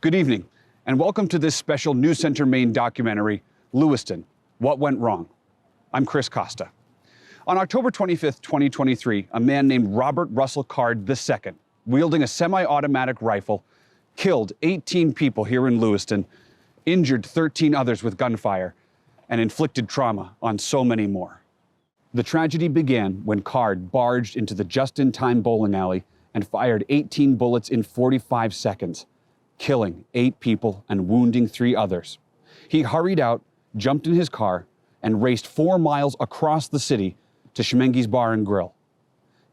Good evening, and welcome to this special News Center Maine documentary, Lewiston, What Went Wrong? I'm Chris Costa. On October 25th, 2023, a man named Robert Russell Card II, wielding a semi-automatic rifle, killed 18 people here in Lewiston, injured 13 others with gunfire, and inflicted trauma on so many more. The tragedy began when Card barged into the just-in-time bowling alley and fired 18 bullets in 45 seconds, killing 8 people and wounding 3 others. He hurried out, jumped in his car, and raced 4 miles across the city to Schemengees Bar and Grill.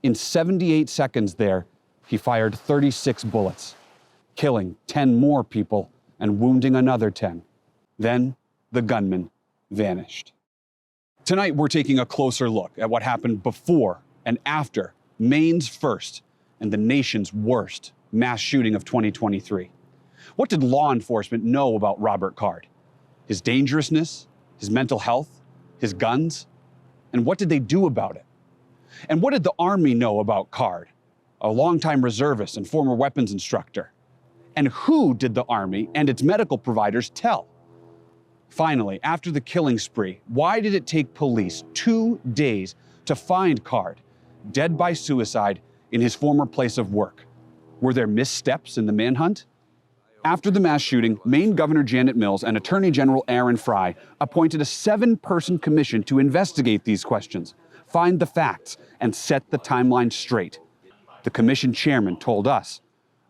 In 78 seconds there, he fired 36 bullets, killing 10 more people and wounding another 10. Then the gunman vanished. Tonight, we're taking a closer look at what happened before and after Maine's first and the nation's worst mass shooting of 2023. What did law enforcement know about Robert Card? His dangerousness, his mental health, his guns? And what did they do about it? And what did the Army know about Card, a longtime reservist and former weapons instructor? And who did the Army and its medical providers tell? Finally, after the killing spree, why did it take police 2 days to find Card, dead by suicide in his former place of work? Were there missteps in the manhunt? After the mass shooting, Maine Governor Janet Mills and Attorney General Aaron Frey appointed a 7-person commission to investigate these questions, find the facts, and set the timeline straight. The commission chairman told us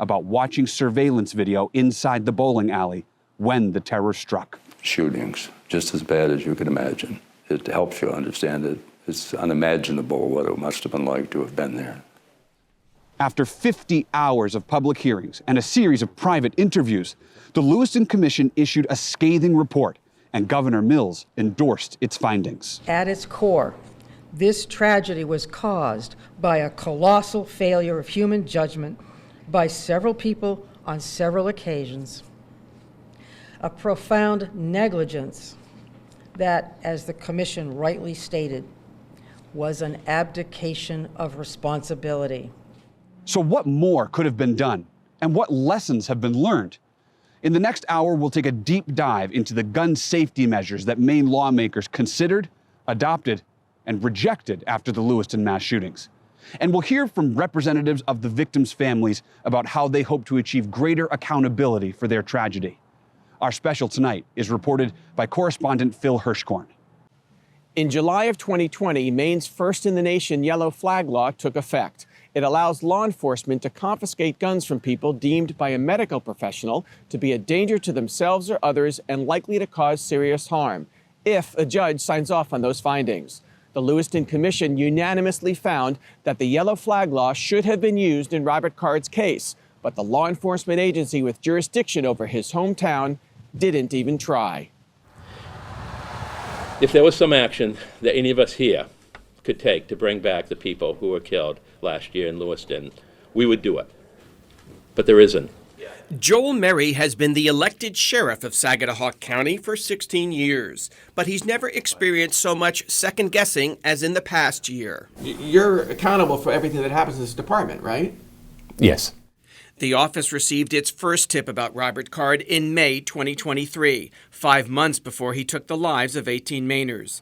about watching surveillance video inside the bowling alley when the terror struck. Shootings, just as bad as you can imagine. It helps you understand it. It's unimaginable what it must have been like to have been there. After 50 hours of public hearings and a series of private interviews, the Lewiston Commission issued a scathing report, and Governor Mills endorsed its findings. At its core, this tragedy was caused by a colossal failure of human judgment by several people on several occasions, a profound negligence that, as the Commission rightly stated, was an abdication of responsibility. So what more could have been done? And what lessons have been learned? In the next hour, we'll take a deep dive into the gun safety measures that Maine lawmakers considered, adopted, and rejected after the Lewiston mass shootings. And we'll hear from representatives of the victims' families about how they hope to achieve greater accountability for their tragedy. Our special tonight is reported by correspondent Phil Hirschkorn. In July of 2020, Maine's first-in-the-nation yellow flag law took effect. It allows law enforcement to confiscate guns from people deemed by a medical professional to be a danger to themselves or others and likely to cause serious harm, if a judge signs off on those findings. The Lewiston Commission unanimously found that the yellow flag law should have been used in Robert Card's case, but the law enforcement agency with jurisdiction over his hometown didn't even try. If there was some action that any of us here could take to bring back the people who were killed last year in Lewiston, we would do it. But there isn't. Joel Merry has been the elected sheriff of Saginaw County for 16 years, but he's never experienced so much second-guessing as in the past year. You're accountable for everything that happens in this department, right? Yes. The office received its first tip about Robert Card in May 2023, 5 months before he took the lives of 18 Mainers.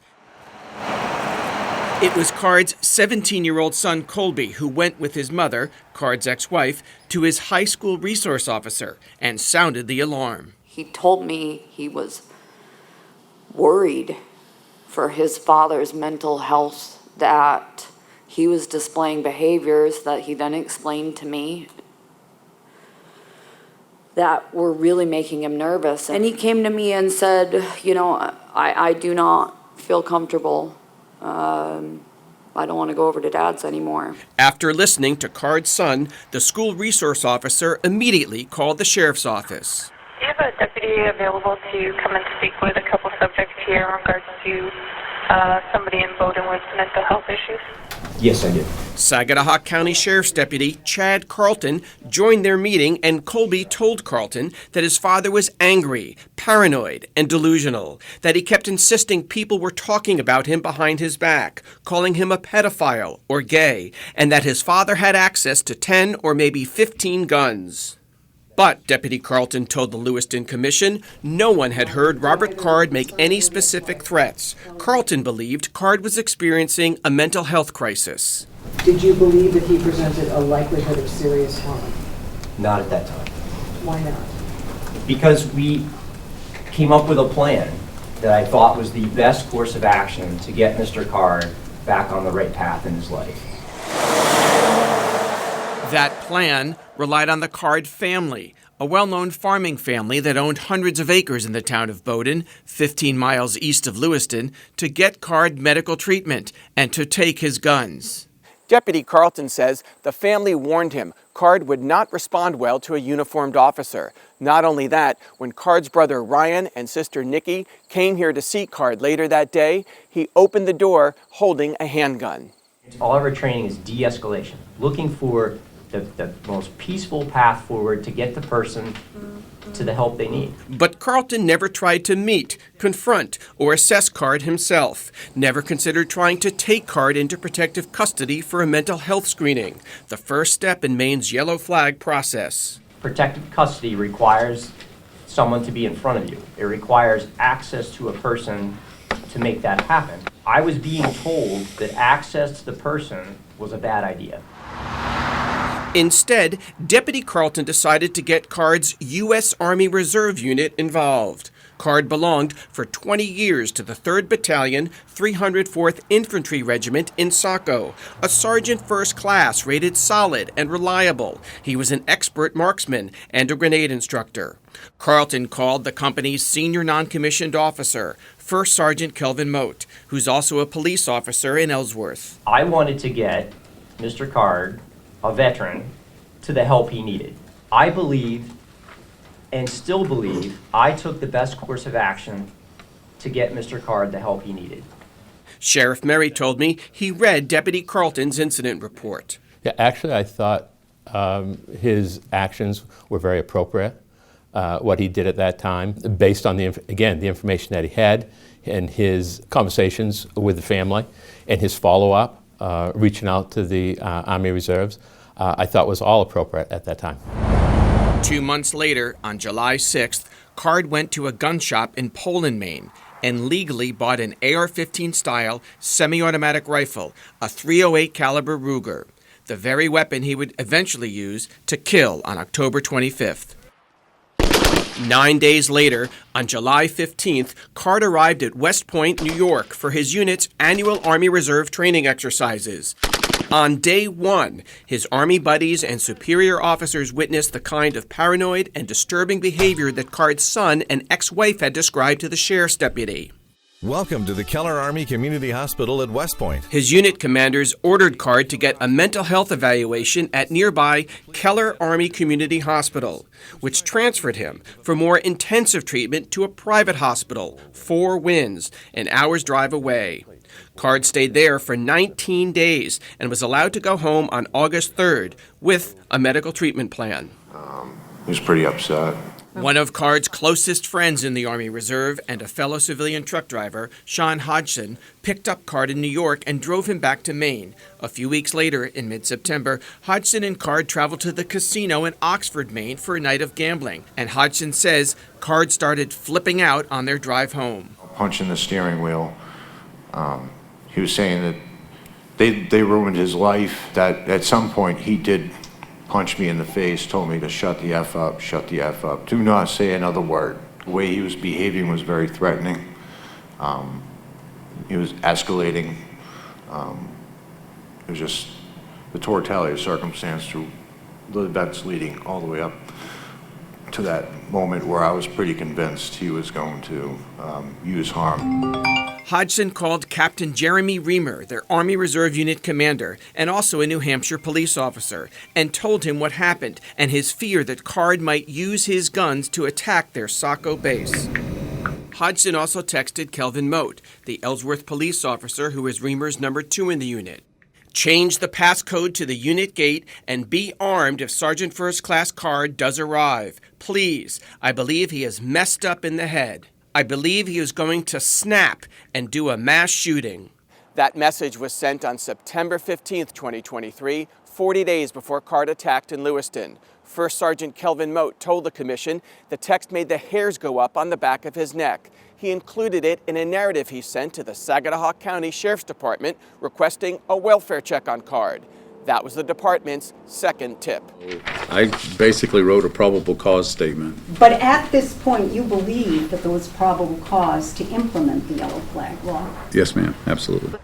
It was Card's 17-year-old son, Colby, who went with his mother, Card's ex-wife, to his high school resource officer and sounded the alarm. He told me he was worried for his father's mental health, that he was displaying behaviors that he then explained to me that were really making him nervous. And he came to me and said, I do not feel comfortable. I don't want to go over to Dad's anymore. After listening to Card's son, the school resource officer immediately called the sheriff's office. Do you have a deputy available to come and speak with a couple subjects here in regards to somebody in Bowdoin with mental health issues? Yes, I do. Saginaw County Sheriff's Deputy Chad Carlton joined their meeting, and Colby told Carlton that his father was angry, paranoid, and delusional, that he kept insisting people were talking about him behind his back, calling him a pedophile or gay, and that his father had access to 10 or maybe 15 guns. But Deputy Carlton told the Lewiston Commission no one had heard Robert Card make any specific threats. Carlton believed Card was experiencing a mental health crisis. Did you believe that he presented a likelihood of serious harm? Not at that time. Why not? Because we came up with a plan that I thought was the best course of action to get Mr. Card back on the right path in his life. That plan relied on the Card family, a well-known farming family that owned hundreds of acres in the town of Bowdoin, 15 miles east of Lewiston, to get Card medical treatment and to take his guns. Deputy Carlton says the family warned him Card would not respond well to a uniformed officer. Not only that, when Card's brother Ryan and sister Nikki came here to see Card later that day, he opened the door holding a handgun. All of our training is de-escalation, looking for the most peaceful path forward to get the person to the help they need. But Carlton never tried to meet, confront, or assess Card himself. Never considered trying to take Card into protective custody for a mental health screening, the first step in Maine's yellow flag process. Protective custody requires someone to be in front of you. It requires access to a person to make that happen. I was being told that access to the person was a bad idea. Instead, Deputy Carlton decided to get Card's U.S. Army Reserve Unit involved. Card belonged for 20 years to the 3rd Battalion, 304th Infantry Regiment in Saco, a sergeant first class rated solid and reliable. He was an expert marksman and a grenade instructor. Carlton called the company's senior non-commissioned officer, First Sergeant Kelvin Moat, who's also a police officer in Ellsworth. I wanted to get Mr. Card, a veteran, to the help he needed. I believe, and still believe, I took the best course of action to get Mr. Card the help he needed. Sheriff Merry told me he read Deputy Carlton's incident report. Yeah, actually, I thought his actions were very appropriate. What he did at that time, based on the information that he had and his conversations with the family and his follow-up, reaching out to the Army Reserves, I thought was all appropriate at that time. 2 months later, on July 6th, Card went to a gun shop in Poland, Maine, and legally bought an AR-15 style semi-automatic rifle, a .308 caliber Ruger, the very weapon he would eventually use to kill on October 25th. 9 days later, on July 15th, Card arrived at West Point, New York for his unit's annual Army Reserve training exercises. On day one, his Army buddies and superior officers witnessed the kind of paranoid and disturbing behavior that Card's son and ex-wife had described to the sheriff's deputy. Welcome to the Keller Army Community Hospital at West Point. His unit commanders ordered Card to get a mental health evaluation at nearby Keller Army Community Hospital, which transferred him for more intensive treatment to a private hospital, 4 Winds, an hour's drive away. Card stayed there for 19 days and was allowed to go home on August 3rd with a medical treatment plan. He was pretty upset. One of Card's closest friends in the Army Reserve and a fellow civilian truck driver, Sean Hodgson, picked up Card in New York and drove him back to Maine. A few weeks later, in mid-September, Hodgson and Card traveled to the casino in Oxford, Maine for a night of gambling. And Hodgson says Card started flipping out on their drive home. Punching the steering wheel. He was saying that they ruined his life, that at some point he did punch me in the face, told me to shut the F up, shut the F up. Do not say another word. The way he was behaving was very threatening. He was escalating. It was just the totality of circumstance through the events leading all the way up to that moment where I was pretty convinced he was going to use harm. Hodgson called Captain Jeremy Reamer, their Army Reserve Unit commander, and also a New Hampshire police officer, and told him what happened and his fear that Card might use his guns to attack their Saco base. Hodgson also texted Kelvin Moat, the Ellsworth police officer who is Reamer's number 2 in the unit. Change the passcode to the unit gate and be armed if Sergeant First Class Card does arrive. Please, I believe he is messed up in the head. I believe he is going to snap and do a mass shooting. That message was sent on September 15th, 2023, 40 days before Card attacked in Lewiston. First Sergeant Kelvin Moat told the commission the text made the hairs go up on the back of his neck. He included it in a narrative he sent to the Saginaw County Sheriff's Department requesting a welfare check on Card. That was the department's second tip. I basically wrote a probable cause statement. But at this point, you believe that there was probable cause to implement the yellow flag law? Yes, ma'am, absolutely.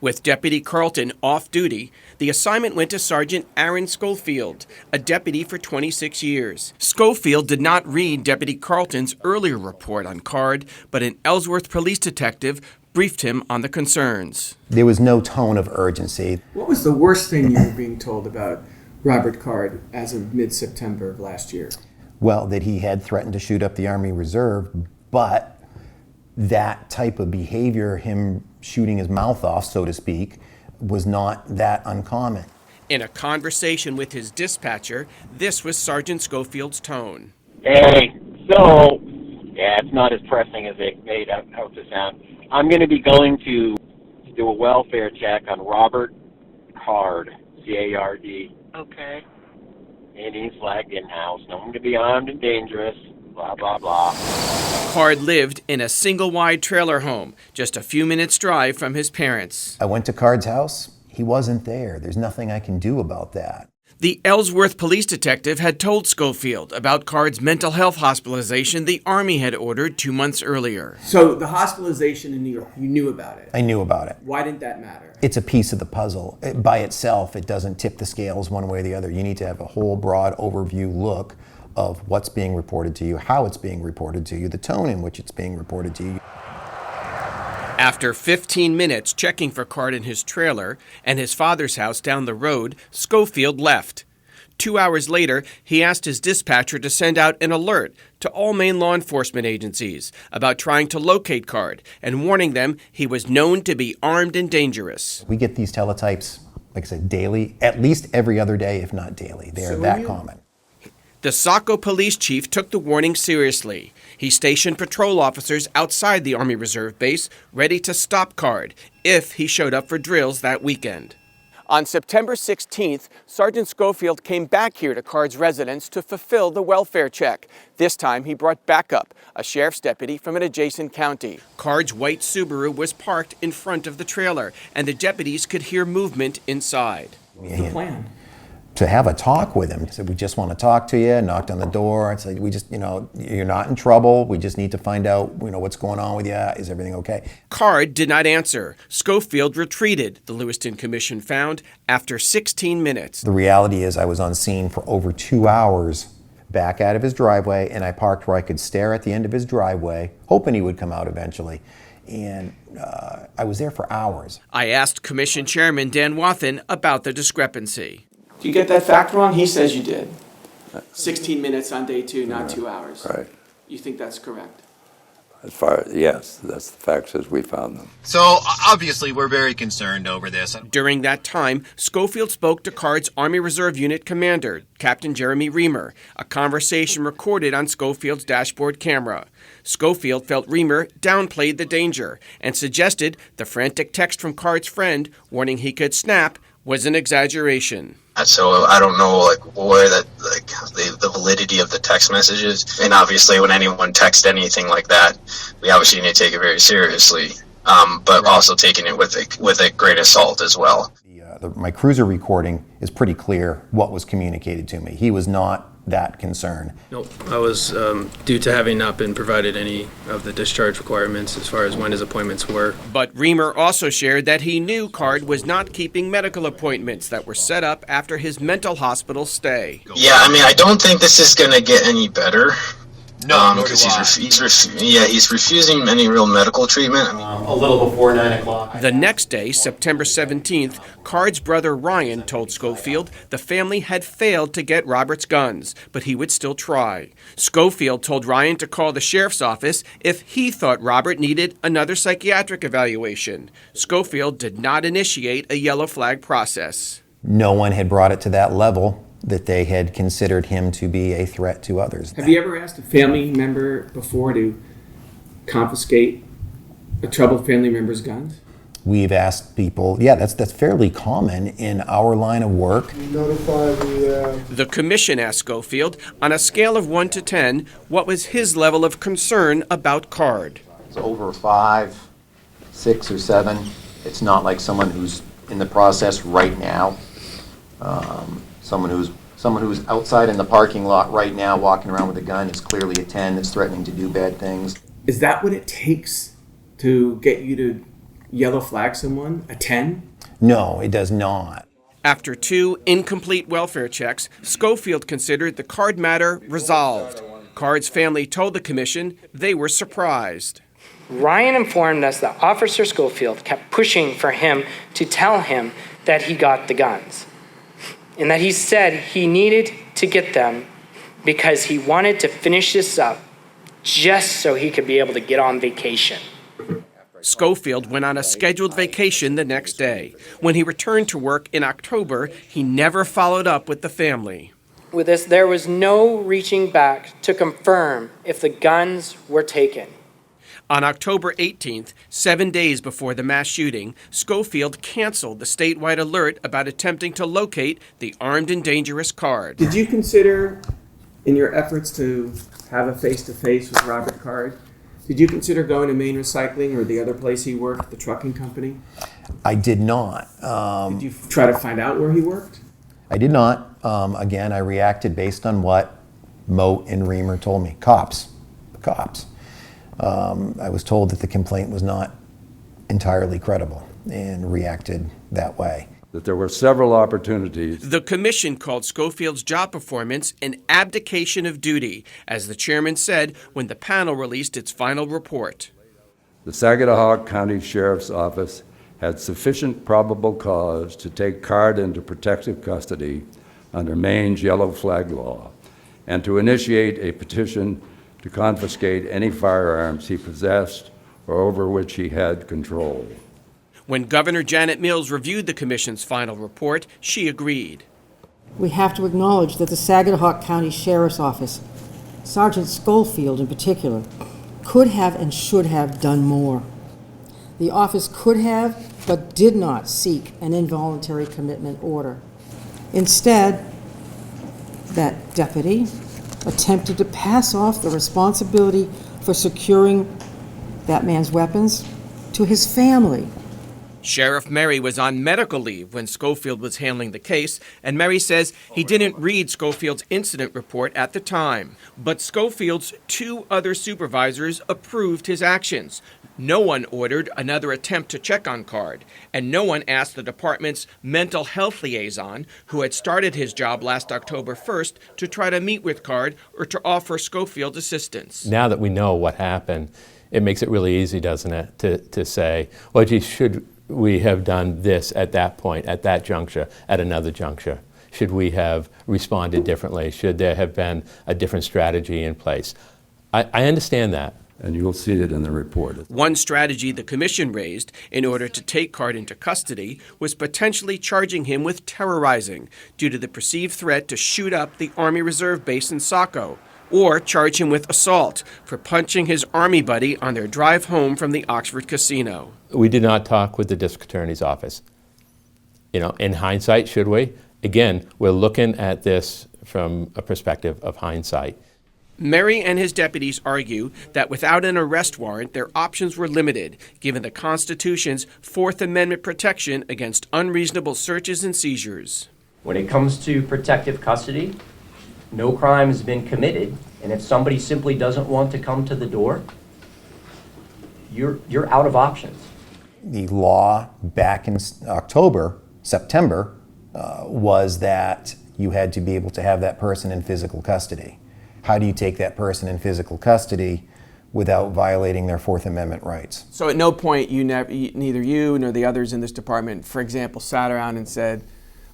With Deputy Carlton off duty, the assignment went to Sergeant Aaron Schofield, a deputy for 26 years. Schofield did not read Deputy Carlton's earlier report on Card, but an Ellsworth police detective briefed him on the concerns. There was no tone of urgency. What was the worst thing you were being told about Robert Card as of mid-September of last year? Well, that he had threatened to shoot up the Army Reserve, but that type of behavior, him shooting his mouth off, so to speak, was not that uncommon. In a conversation with his dispatcher, this was Sergeant Schofield's tone. Hey, so, yeah, it's not as pressing as they made out to sound. I'm going to be going to do a welfare check on Robert Card, C-A-R-D. Okay. And he's flagged in-house. No one going to be armed and dangerous, blah, blah, blah. Card lived in a single-wide trailer home, just a few minutes' drive from his parents. I went to Card's house. He wasn't there. There's nothing I can do about that. The Ellsworth police detective had told Schofield about Card's mental health hospitalization the Army had ordered 2 months earlier. So the hospitalization in New York, you knew about it? I knew about it. Why didn't that matter? It's a piece of the puzzle. By itself, it doesn't tip the scales one way or the other. You need to have a whole broad overview look of what's being reported to you, how it's being reported to you, the tone in which it's being reported to you. After 15 minutes checking for Card in his trailer and his father's house down the road, Schofield left. 2 hours later, he asked his dispatcher to send out an alert to all main law enforcement agencies about trying to locate Card and warning them he was known to be armed and dangerous. We get these teletypes, like I said, daily, at least every other day, if not daily. They are that common. The Saco police chief took the warning seriously. He stationed patrol officers outside the Army Reserve base ready to stop Card if he showed up for drills that weekend. On September 16th, Sergeant Schofield came back here to Card's residence to fulfill the welfare check. This time he brought backup, a sheriff's deputy from an adjacent county. Card's white Subaru was parked in front of the trailer, and the deputies could hear movement inside. What's the plan? To have a talk with him. He said, we just want to talk to you, knocked on the door. I said, we just, you're not in trouble. We just need to find out, what's going on with you. Is everything okay? Card did not answer. Schofield retreated, the Lewiston Commission found, after 16 minutes. The reality is I was on scene for over 2 hours back out of his driveway, and I parked where I could stare at the end of his driveway, hoping he would come out eventually. And I was there for hours. I asked Commission Chairman Dan Wathen about the discrepancy. Do you get that fact wrong? He says you did. 16 minutes on day 2, not 2 hours. Right. You think that's correct? Yes, that's the facts as we found them. So, obviously, we're very concerned over this. During that time, Schofield spoke to Card's Army Reserve Unit commander, Captain Jeremy Reamer, a conversation recorded on Schofield's dashboard camera. Schofield felt Reamer downplayed the danger and suggested the frantic text from Card's friend, warning he could snap, was an exaggeration. So I don't know where the validity of the text messages. And obviously when anyone texts anything like that, we obviously need to take it very seriously, but also taking it with a great of salt as well. My cruiser recording is pretty clear what was communicated to me. He was not that concerned. Nope. I was due to having not been provided any of the discharge requirements as far as when his appointments were. But Reamer also shared that he knew Card was not keeping medical appointments that were set up after his mental hospital stay. Yeah, I don't think this is going to get any better. No, because he's refusing any real medical treatment. A little before 9 o'clock. The next day, September 17th, Card's brother Ryan told Schofield the family had failed to get Robert's guns, but he would still try. Schofield told Ryan to call the sheriff's office if he thought Robert needed another psychiatric evaluation. Schofield did not initiate a yellow flag process. No one had brought it to that level that they had considered him to be a threat to others. Have you ever asked a family member before to confiscate a troubled family member's guns? We've asked people, yeah, that's fairly common in our line of work. Notify the commission asked Schofield, on a scale of 1 to 10, what was his level of concern about Card? It's over 5, 6, or 7. It's not like someone who's in the process right now. Someone who's outside in the parking lot right now walking around with a gun is clearly a 10 that's threatening to do bad things. Is that what it takes to get you to yellow flag someone? A 10? No, it does not. After 2 incomplete welfare checks, Schofield considered the Card matter resolved. Card's family told the commission they were surprised. Ryan informed us that Officer Schofield kept pushing for him to tell him that he got the guns, and that he said he needed to get them because he wanted to finish this up just so he could be able to get on vacation. Schofield went on a scheduled vacation the next day. When he returned to work in October, he never followed up with the family. With this, there was no reaching back to confirm if the guns were taken. On October 18th, 7 days before the mass shooting, Schofield canceled the statewide alert about attempting to locate the armed and dangerous Card. Did you consider, in your efforts to have a face-to-face with Robert Card, did you consider going to Main Recycling or the other place he worked, the trucking company? I did not. Did you try to find out where he worked? I did not. Again, I reacted based on what Moat and Reamer told me. Cops. I was told that the complaint was not entirely credible and reacted that way. That there were several opportunities. The commission called Schofield's job performance an abdication of duty, as the chairman said when the panel released its final report. The Saginaw County Sheriff's Office had sufficient probable cause to take Card into protective custody under Maine's yellow flag law and to initiate a petition to confiscate any firearms he possessed or over which he had control. When Governor Janet Mills reviewed the commission's final report, she agreed. We have to acknowledge that the Saginaw County Sheriff's Office, Sergeant Schofield in particular, could have and should have done more. The office could have, but did not seek an involuntary commitment order. Instead, that deputy attempted to pass off the responsibility for securing that man's weapons to his family. Sheriff Merry was on medical leave when Schofield was handling the case, and Merry says he didn't read Schofield's incident report at the time. But Schofield's 2 other supervisors approved his actions. No one ordered another attempt to check on Card, and no one asked the department's mental health liaison, who had started his job last October 1st, to try to meet with Card or to offer Schofield assistance. Now that we know what happened, it makes it really easy, doesn't it, to say, well, gee, should we have done this at that point, at that juncture, at another juncture? Should we have responded differently? Should there have been a different strategy in place? I understand that. And you'll see it in the report. One strategy the commission raised in order to take Card into custody was potentially charging him with terrorizing due to the perceived threat to shoot up the Army Reserve base in Saco, or charge him with assault for punching his Army buddy on their drive home from the Oxford casino. We did not talk with the district attorney's office. You know, in hindsight, should we? Again, we're looking at this from a perspective of hindsight. Merry and his deputies argue that without an arrest warrant, their options were limited, given the Constitution's Fourth Amendment protection against unreasonable searches and seizures. When it comes to protective custody, no crime has been committed, and if somebody simply doesn't want to come to the door, you're out of options. The law back in September, was that you had to be able to have that person in physical custody. How do you take that person in physical custody without violating their Fourth Amendment rights? So at no point neither you nor the others in this department, for example, sat around and said,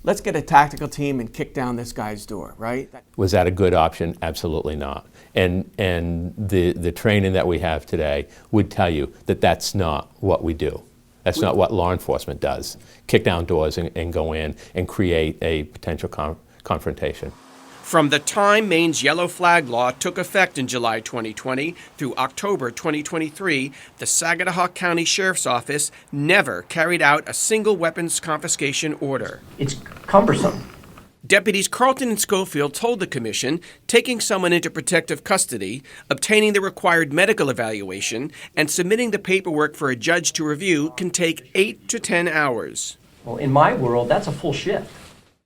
let's get a tactical team and kick down this guy's door, right? Was that a good option? Absolutely not. And the training that we have today would tell you that that's not what we do. That's not what law enforcement does. Kick down doors and go in and create a potential confrontation. From the time Maine's yellow flag law took effect in July 2020 through October 2023, the Saginaw County Sheriff's Office never carried out a single weapons confiscation order. It's cumbersome. Deputies Carlton and Schofield told the commission taking someone into protective custody, obtaining the required medical evaluation, and submitting the paperwork for a judge to review can take 8 to 10 hours. Well, in my world, that's a full shift.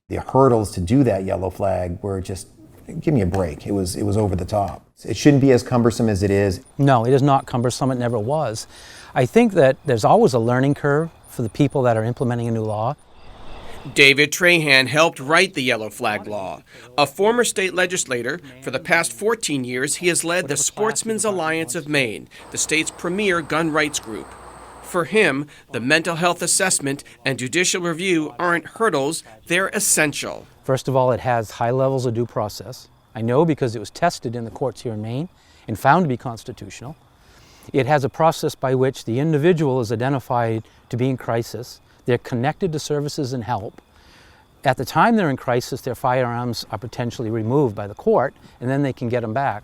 The hurdles to do that yellow flag were just, give me a break. It was over the top. It shouldn't be as cumbersome as it is. No, it is not cumbersome. It never was. I think that there's always a learning curve for the people that are implementing a new law. David Trahan helped write the yellow flag law. A former state legislator, for the past 14 years, he has led the Sportsmen's Alliance of Maine, the state's premier gun rights group. For him, the mental health assessment and judicial review aren't hurdles, they're essential. First of all, it has high levels of due process. I know because it was tested in the courts here in Maine and found to be constitutional. It has a process by which the individual is identified to be in crisis. They're connected to services and help. At the time they're in crisis, their firearms are potentially removed by the court, and then they can get them back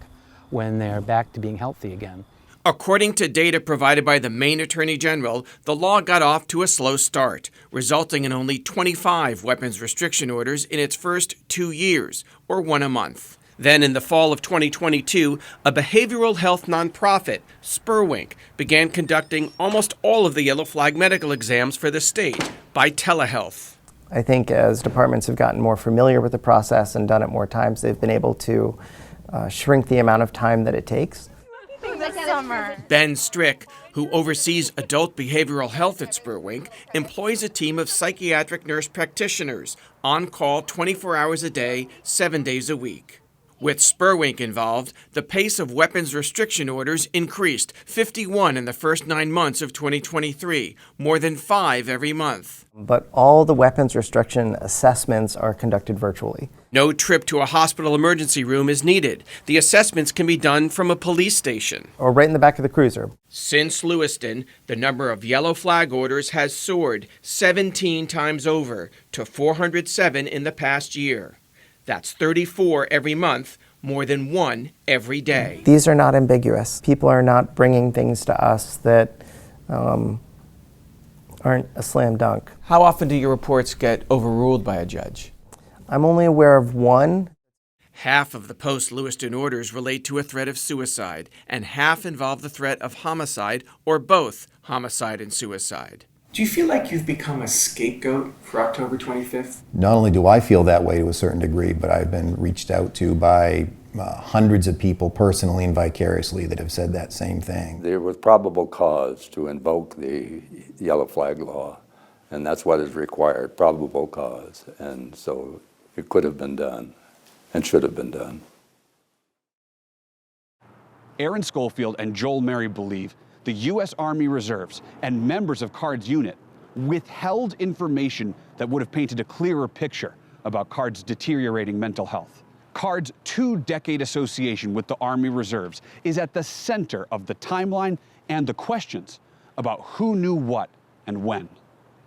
when they're back to being healthy again. According to data provided by the Maine Attorney General, the law got off to a slow start, resulting in only 25 weapons restriction orders in its first 2 years, or one a month. Then in the fall of 2022, a behavioral health nonprofit, Spurwink, began conducting almost all of the yellow flag medical exams for the state by telehealth. I think as departments have gotten more familiar with the process and done it more times, they've been able to shrink the amount of time that it takes. Ben Strick, who oversees adult behavioral health at Spurwink, employs a team of psychiatric nurse practitioners on call 24 hours a day, 7 days a week. With Spurwink involved, the pace of weapons restriction orders increased, 51 in the first 9 months of 2023, more than 5 every month. But all the weapons restriction assessments are conducted virtually. No trip to a hospital emergency room is needed. The assessments can be done from a police station. Or right in the back of the cruiser. Since Lewiston, the number of yellow flag orders has soared 17 times over to 407 in the past year. That's 34 every month, more than 1 every day. These are not ambiguous. People are not bringing things to us that aren't a slam dunk. How often do your reports get overruled by a judge? I'm only aware of one. Half of the post-Lewiston orders relate to a threat of suicide, and half involve the threat of homicide or both homicide and suicide. Do you feel like you've become a scapegoat for October 25th? Not only do I feel that way to a certain degree, but I've been reached out to by hundreds of people personally and vicariously that have said that same thing. There was probable cause to invoke the yellow flag law, and that's what is required, probable cause. And so it could have been done and should have been done. Aaron Schofield and Joel Mary believe the U.S. Army Reserves and members of CARD's unit withheld information that would have painted a clearer picture about CARD's deteriorating mental health. CARD's 2-decade association with the Army Reserves is at the center of the timeline and the questions about who knew what and when.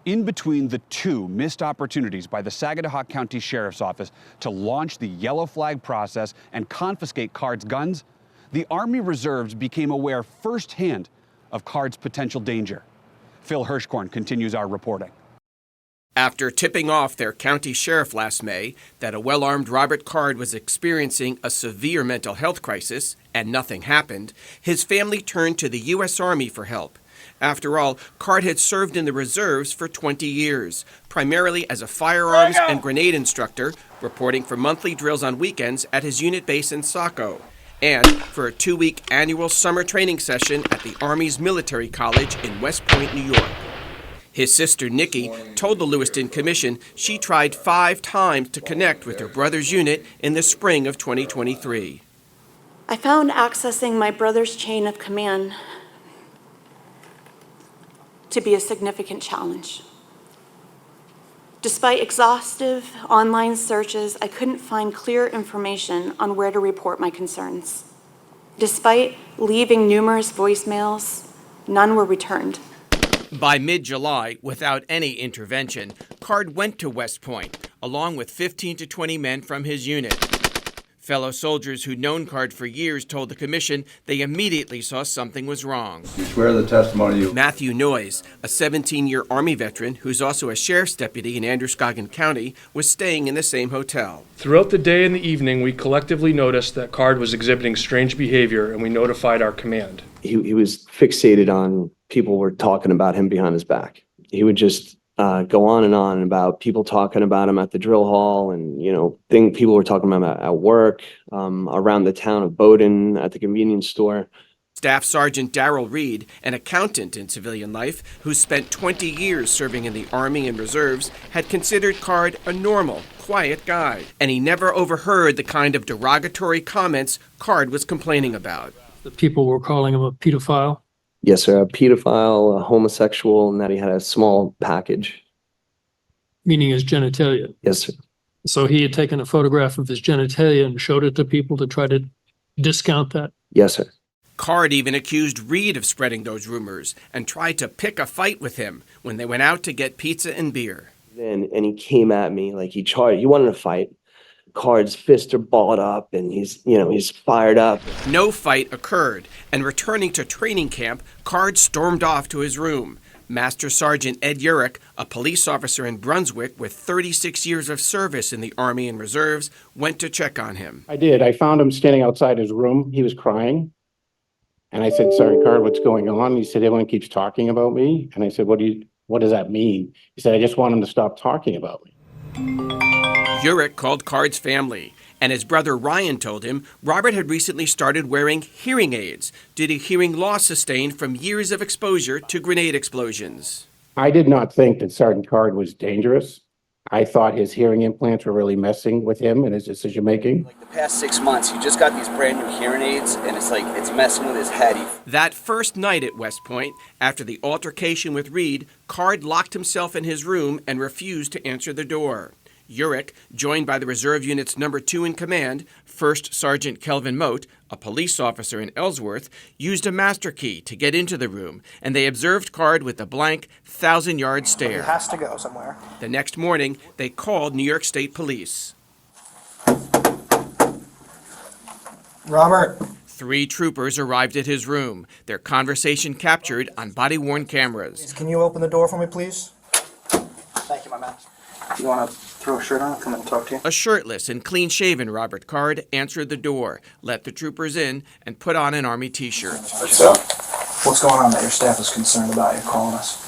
In between the 2 missed opportunities by the Saginaw County Sheriff's Office to launch the yellow flag process and confiscate CARD's guns, the Army Reserves became aware firsthand of CARD's potential danger. Phil Hirschkorn continues our reporting. After tipping off their county sheriff last May that a well-armed Robert Card was experiencing a severe mental health crisis and nothing happened, his family turned to the U.S. Army for help. After all, Card had served in the reserves for 20 years, primarily as a firearms and grenade instructor, reporting for monthly drills on weekends at his unit base in Saco, and for a 2-week annual summer training session at the Army's Military College in West Point, New York. His sister, Nikki, told the Lewiston Commission she tried 5 times to connect with her brother's unit in the spring of 2023. I found accessing my brother's chain of command to be a significant challenge. Despite exhaustive online searches, I couldn't find clear information on where to report my concerns. Despite leaving numerous voicemails, none were returned. By mid-July, without any intervention, Card went to West Point, along with 15 to 20 men from his unit. Fellow soldiers who'd known Card for years told the commission they immediately saw something was wrong. You swear the testimony you... Matthew Noyes, a 17-year Army veteran who's also a sheriff's deputy in Androscoggin County, was staying in the same hotel. Throughout the day and the evening, we collectively noticed that Card was exhibiting strange behavior, and we notified our command. He was fixated on people were talking about him behind his back. He would just go on and on about people talking about him at the drill hall, and people were talking about him at work, around the town of Bowdoin, at the convenience store. Staff Sergeant Darrell Reed, an accountant in civilian life who spent 20 years serving in the Army and Reserves, had considered Card a normal, quiet guy, and he never overheard the kind of derogatory comments Card was complaining about. The people were calling him a pedophile. Yes, sir, a pedophile, a homosexual, and that he had a small package. Meaning his genitalia. Yes, sir. So he had taken a photograph of his genitalia and showed it to people to try to discount that. Yes, sir. Card even accused Reed of spreading those rumors and tried to pick a fight with him when they went out to get pizza and beer. And he came at me like he wanted to fight. Card's fists are balled up and he's fired up. No fight occurred, and returning to training camp, Card stormed off to his room. Master Sergeant Ed Urich, a police officer in Brunswick with 36 years of service in the Army and Reserves, went to check on him. I did. I found him standing outside his room. He was crying. And I said, "Sorry, Card, what's going on?" He said, "Everyone keeps talking about me." And I said, what does that mean? He said, "I just want him to stop talking about me." Urich called Card's family, and his brother Ryan told him Robert had recently started wearing hearing aids due to hearing loss sustained from years of exposure to grenade explosions. I did not think that Sergeant Card was dangerous. I thought his hearing implants were really messing with him and his decision making. Like the past 6 months, he just got these brand new hearing aids, and it's messing with his head. That first night at West Point, after the altercation with Reed, Card locked himself in his room and refused to answer the door. Urich, joined by the Reserve Unit's No. 2 in command, First Sergeant Kelvin Mote, a police officer in Ellsworth, used a master key to get into the room, and they observed Card with the blank, 1,000-yard stare. He has to go somewhere. The next morning, they called New York State Police. Robert. 3 troopers arrived at his room, their conversation captured on body-worn cameras. Can you open the door for me, please? Thank you, my man. You want to throw a shirt on? I'll come in and talk to you. A shirtless and clean-shaven Robert Card answered the door, let the troopers in, and put on an Army T-shirt. What's up? What's going on that your staff is concerned about you calling us?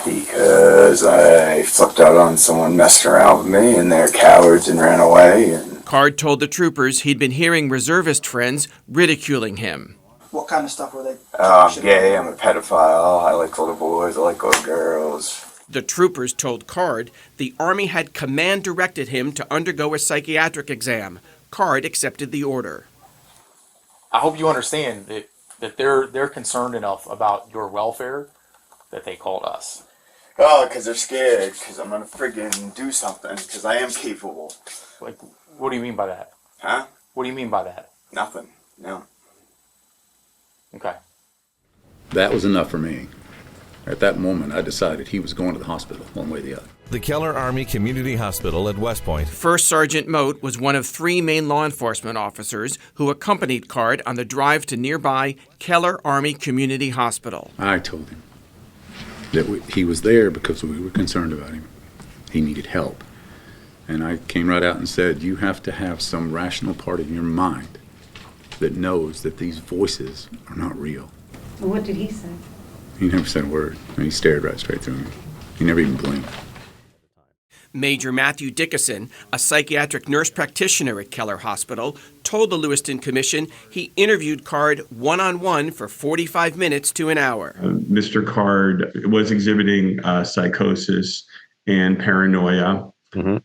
Because I flipped out on someone messing around with me, and they're cowards and ran away. Card told the troopers he'd been hearing reservist friends ridiculing him. What kind of stuff were they? I'm gay, I'm a pedophile, I like little boys, I like little girls. The troopers told Card the Army had command-directed him to undergo a psychiatric exam. Card accepted the order. I hope you understand that they're concerned enough about your welfare that they called us. Oh, because they're scared, because I'm going to friggin' do something, because I am capable. Like, what do you mean by that? Huh? What do you mean by that? Nothing, no. Okay. That was enough for me. At that moment, I decided he was going to the hospital, one way or the other. The Keller Army Community Hospital at West Point. First Sergeant Mote was one of 3 Maine law enforcement officers who accompanied Card on the drive to nearby Keller Army Community Hospital. I told him that he was there because we were concerned about him. He needed help. And I came right out and said, you have to have some rational part of your mind that knows that these voices are not real. What did he say? He never said a word. He stared right straight through me. He never even blinked. Major Matthew Dickinson, a psychiatric nurse practitioner at Keller Hospital, told the Lewiston Commission he interviewed Card one-on-one for 45 minutes to an hour. Mr. Card was exhibiting psychosis and paranoia, and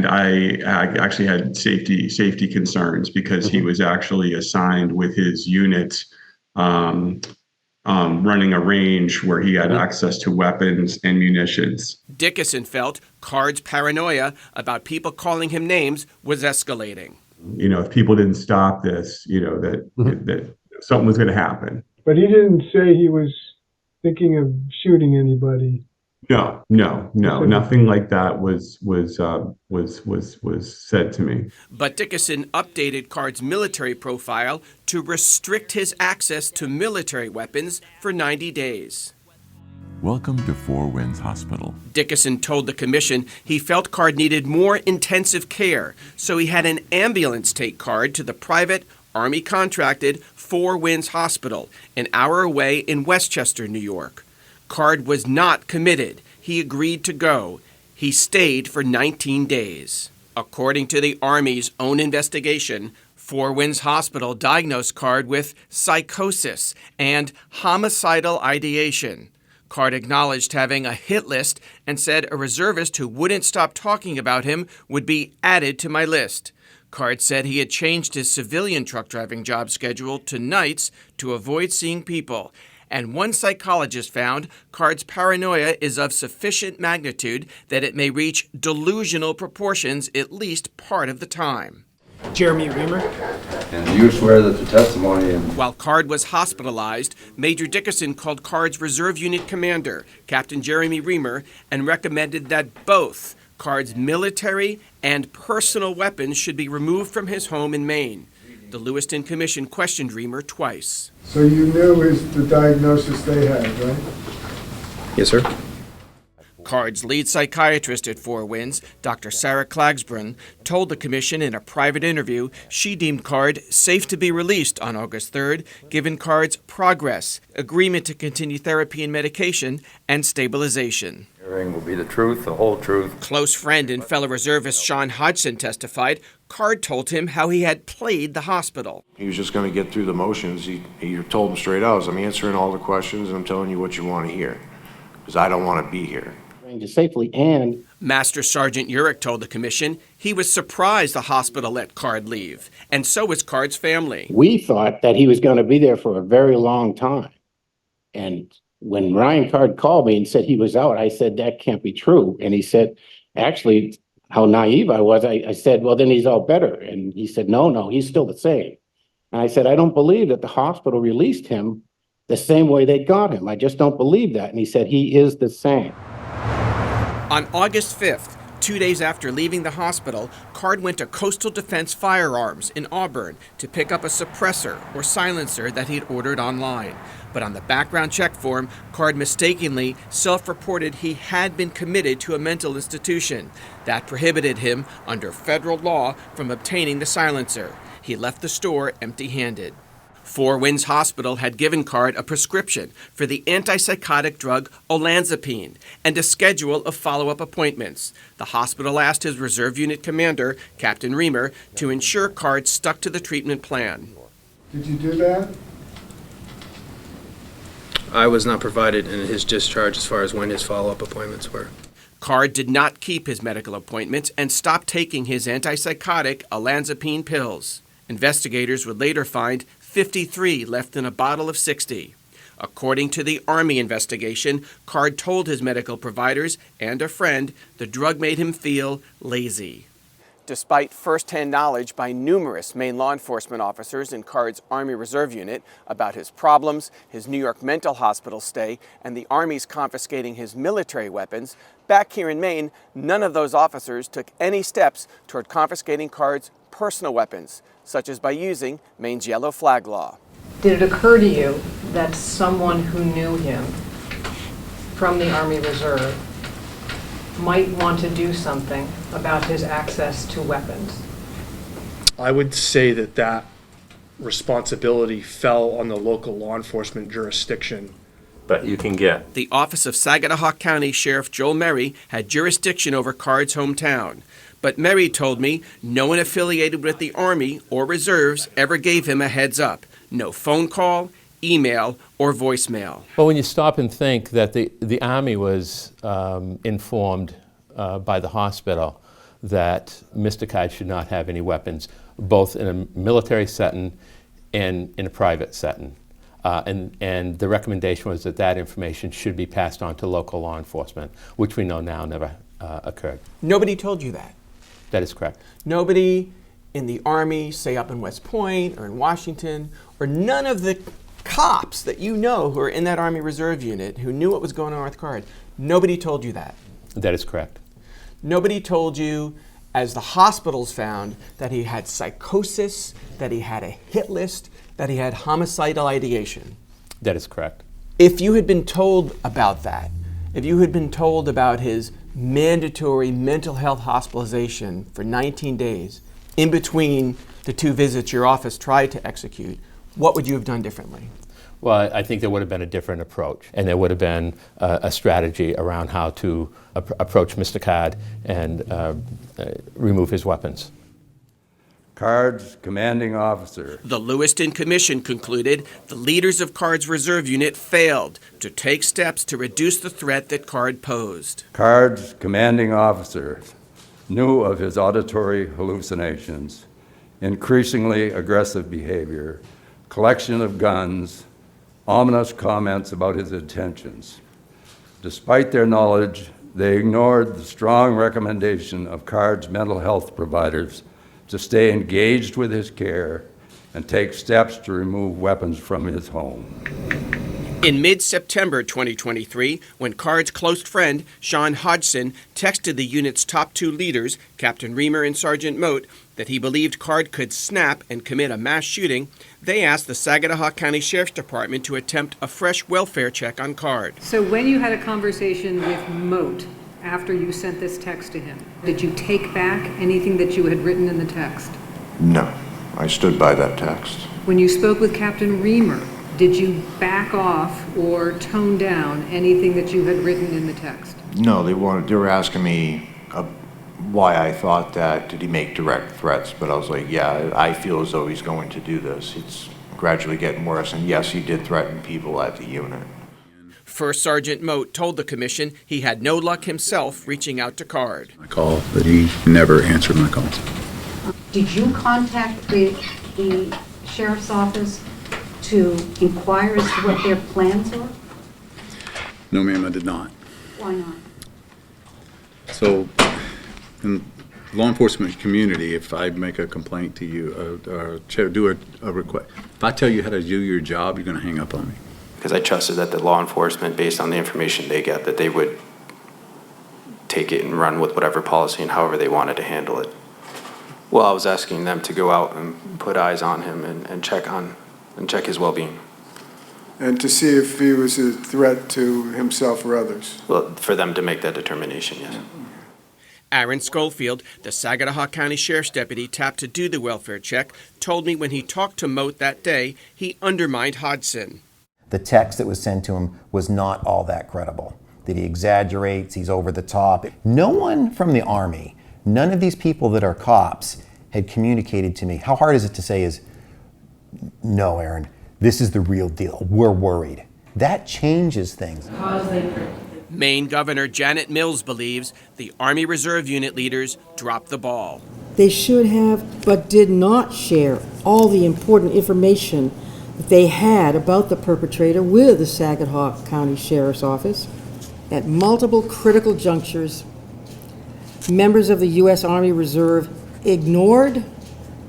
I actually had safety concerns because he was actually assigned with his unit running a range where he had access to weapons and munitions. Dickinson felt Card's paranoia about people calling him names was escalating. You know, if people didn't stop this, you know, that something was going to happen. But he didn't say he was thinking of shooting anybody. No, nothing like that was said to me. But Dickinson updated Card's military profile to restrict his access to military weapons for 90 days. Welcome to Four Winds Hospital. Dickinson told the commission he felt Card needed more intensive care, so he had an ambulance take Card to the private, Army-contracted Four Winds Hospital, an hour away in Westchester, New York. Card was not committed. He agreed to go. He stayed for 19 days. According to the Army's own investigation, Four Winds Hospital diagnosed Card with psychosis and homicidal ideation. Card acknowledged having a hit list and said a reservist who wouldn't stop talking about him would be added to my list. Card said he had changed his civilian truck driving job schedule to nights to avoid seeing people. And one psychologist found Card's paranoia is of sufficient magnitude that it may reach delusional proportions at least part of the time. Jeremy Reamer. And do you swear that the testimony in... While Card was hospitalized, Major Dickinson called Card's Reserve Unit commander, Captain Jeremy Reamer, and recommended that both Card's military and personal weapons should be removed from his home in Maine. The Lewiston Commission questioned Reamer twice. So you knew the diagnosis they had, right? Yes, sir. Card's lead psychiatrist at Four Winds, Dr. Sarah Klagsbrun, told the commission in a private interview she deemed Card safe to be released on August 3rd, given Card's progress, agreement to continue therapy and medication, and stabilization. Hearing will be the truth, the whole truth. Close friend and fellow reservist Sean Hodgson testified Card told him how he had played the hospital. He was just going to get through the motions. He told him straight out, I'm answering all the questions and I'm telling you what you want to hear, because I don't want to be here. Safely, and Master Sergeant Urich told the commission he was surprised the hospital let Card leave, and so was Card's family. We thought that he was going to be there for a very long time. And when Ryan Card called me and said he was out, I said, that can't be true. And he said, actually, how naive I was. I said, well, then he's out better. And he said, no, he's still the same. And I said, I don't believe that the hospital released him the same way they got him. I just don't believe that. And he said, he is the same. On August 5th, 2 days after leaving the hospital, Card went to Coastal Defense Firearms in Auburn to pick up a suppressor or silencer that he'd ordered online. But on the background check form, Card mistakenly self-reported he had been committed to a mental institution. That prohibited him, under federal law, from obtaining the silencer. He left the store empty-handed. Four Winds Hospital had given Card a prescription for the antipsychotic drug olanzapine and a schedule of follow-up appointments. The hospital asked his reserve unit commander, Captain Reamer, to ensure Card stuck to the treatment plan. Did you do that? I was not provided in his discharge as far as when his follow-up appointments were. Card did not keep his medical appointments and stopped taking his antipsychotic olanzapine pills. Investigators would later find 53 left in a bottle of 60. According to the Army investigation, Card told his medical providers and a friend the drug made him feel lazy. Despite first-hand knowledge by numerous Maine law enforcement officers in Card's Army Reserve Unit about his problems, his New York mental hospital stay, and the Army's confiscating his military weapons, back here in Maine, none of those officers took any steps toward confiscating Card's personal weapons, such as by using Maine's yellow flag law. Did it occur to you that someone who knew him from the Army Reserve might want to do something about his access to weapons? I would say that responsibility fell on the local law enforcement jurisdiction. But you can get. The Office of Saginaw County Sheriff Joel Merry had jurisdiction over Card's hometown. But Merry told me no one affiliated with the Army or Reserves ever gave him a heads up. No phone call, email, or voicemail. Well, when you stop and think that the Army was informed by the hospital that Mr. Card should not have any weapons, both in a military setting and in a private setting. And the recommendation was that information should be passed on to local law enforcement, which we know now never occurred. Nobody told you that? That is correct. Nobody in the Army, say up in West Point or in Washington, or none of the cops that you know who are in that Army Reserve unit who knew what was going on with Card, nobody told you that. That is correct. Nobody told you, as the hospitals found, that he had psychosis, that he had a hit list, that he had homicidal ideation. That is correct. If you had been told about that, if you had been told about his mandatory mental health hospitalization for 19 days in between the 2 visits your office tried to execute, what would you have done differently? Well, I think there would have been a different approach, and there would have been a strategy around how to approach Mr. Card and remove his weapons. Card's commanding officer. The Lewiston Commission concluded the leaders of Card's reserve unit failed to take steps to reduce the threat that Card posed. Card's commanding officer knew of his auditory hallucinations, increasingly aggressive behavior, collection of guns, ominous comments about his intentions. Despite their knowledge, they ignored the strong recommendation of Card's mental health providers to stay engaged with his care and take steps to remove weapons from his home. In mid-September 2023, when Card's close friend, Sean Hodgson, texted the unit's top 2 leaders, Captain Reamer and Sergeant Moat, that he believed Card could snap and commit a mass shooting, they asked the Saginaw County Sheriff's Department to attempt a fresh welfare check on Card. So when you had a conversation with Moat after you sent this text to him, did you take back anything that you had written in the text? No, I stood by that text. When you spoke with Captain Reamer, did you back off or tone down anything that you had written in the text? No, they were asking me why I thought that. Did he make direct threats? But I was like, yeah, I feel as though he's going to do this. It's gradually getting worse. And yes, he did threaten people at the unit. First Sergeant Moat told the commission he had no luck himself reaching out to Card. I called, but he never answered my calls. Did you contact the sheriff's office to inquire as to what their plans were? No, ma'am, I did not. Why not? So, in the law enforcement community, if I make a complaint to you, do a request, if I tell you how to do your job, you're going to hang up on me. Because I trusted that the law enforcement, based on the information they get, that they would take it and run with whatever policy and however they wanted to handle it. Well, I was asking them to go out and put eyes on him and check his well-being. And to see if he was a threat to himself or others? Well, for them to make that determination, yes. Aaron Schofield, the Saginaw County Sheriff's deputy tapped to do the welfare check, told me when he talked to Moat that day, he undermined Hodgson. The text that was sent to him was not all that credible. That he exaggerates, he's over the top. No one from the Army, none of these people that are cops had communicated to me. How hard is it to say is, no, Aaron, this is the real deal. We're worried. That changes things. Maine Governor Janet Mills believes the Army Reserve Unit leaders dropped the ball. They should have, but did not share all the important information that they had about the perpetrator with the Saginaw County Sheriff's Office. At multiple critical junctures, members of the U.S. Army Reserve ignored,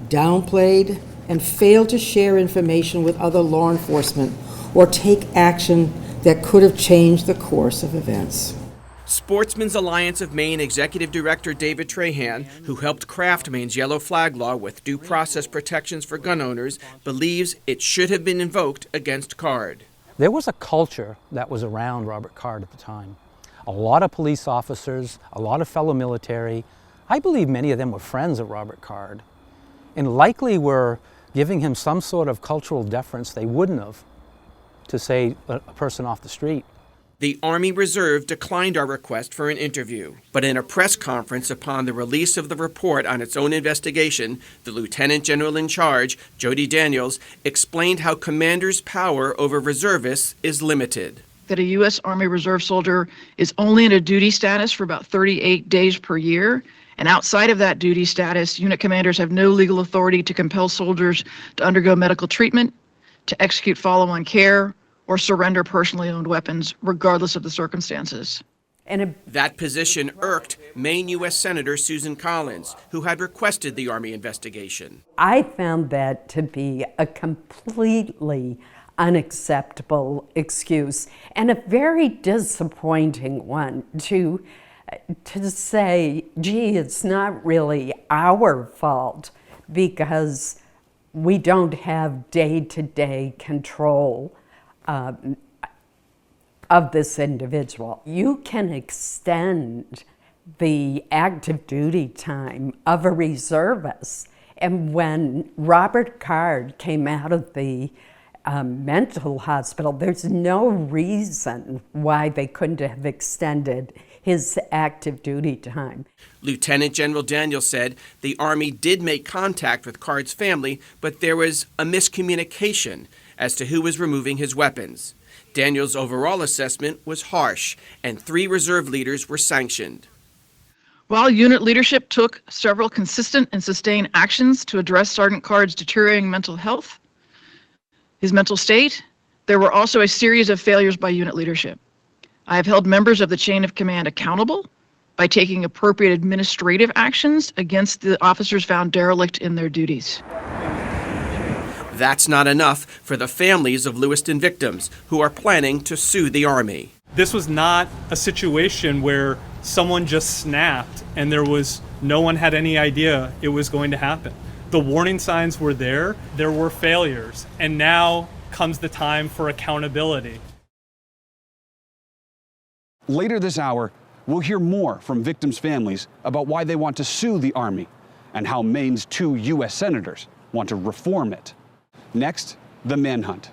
downplayed, and failed to share information with other law enforcement or take action that could have changed the course of events. Sportsmen's Alliance of Maine Executive Director David Trahan, who helped craft Maine's yellow flag law with due process protections for gun owners, believes it should have been invoked against Card. There was a culture that was around Robert Card at the time. A lot of police officers, a lot of fellow military. I believe many of them were friends of Robert Card, and likely were giving him some sort of cultural deference they wouldn't have to, say, a person off the street. The Army Reserve declined our request for an interview, but in a press conference upon the release of the report on its own investigation, the Lieutenant General in charge, Jody Daniels, explained how commanders' power over reservists is limited. That a U.S. Army Reserve soldier is only in a duty status for about 38 days per year, and outside of that duty status, unit commanders have no legal authority to compel soldiers to undergo medical treatment, to execute follow-on care, or surrender personally owned weapons, regardless of the circumstances. That position irked Maine U.S. Senator Susan Collins, who had requested the Army investigation. I found that to be a completely unacceptable excuse, and a very disappointing one to say, gee, it's not really our fault because we don't have day-to-day control of this individual. You can extend the active duty time of a reservist. And when Robert Card came out of the mental hospital, there's no reason why they couldn't have extended his active duty time. Lieutenant General Daniels said the Army did make contact with Card's family, but there was a miscommunication as to who was removing his weapons. Daniels' overall assessment was harsh, and 3 reserve leaders were sanctioned. While unit leadership took several consistent and sustained actions to address Sergeant Card's deteriorating mental health, his mental state, there were also a series of failures by unit leadership. I have held members of the chain of command accountable by taking appropriate administrative actions against the officers found derelict in their duties. That's not enough for the families of Lewiston victims who are planning to sue the Army. This was not a situation where someone just snapped and no one had any idea it was going to happen. The warning signs were there were failures, and now comes the time for accountability. Later this hour, we'll hear more from victims' families about why they want to sue the Army and how Maine's 2 U.S. senators want to reform it. Next, the manhunt.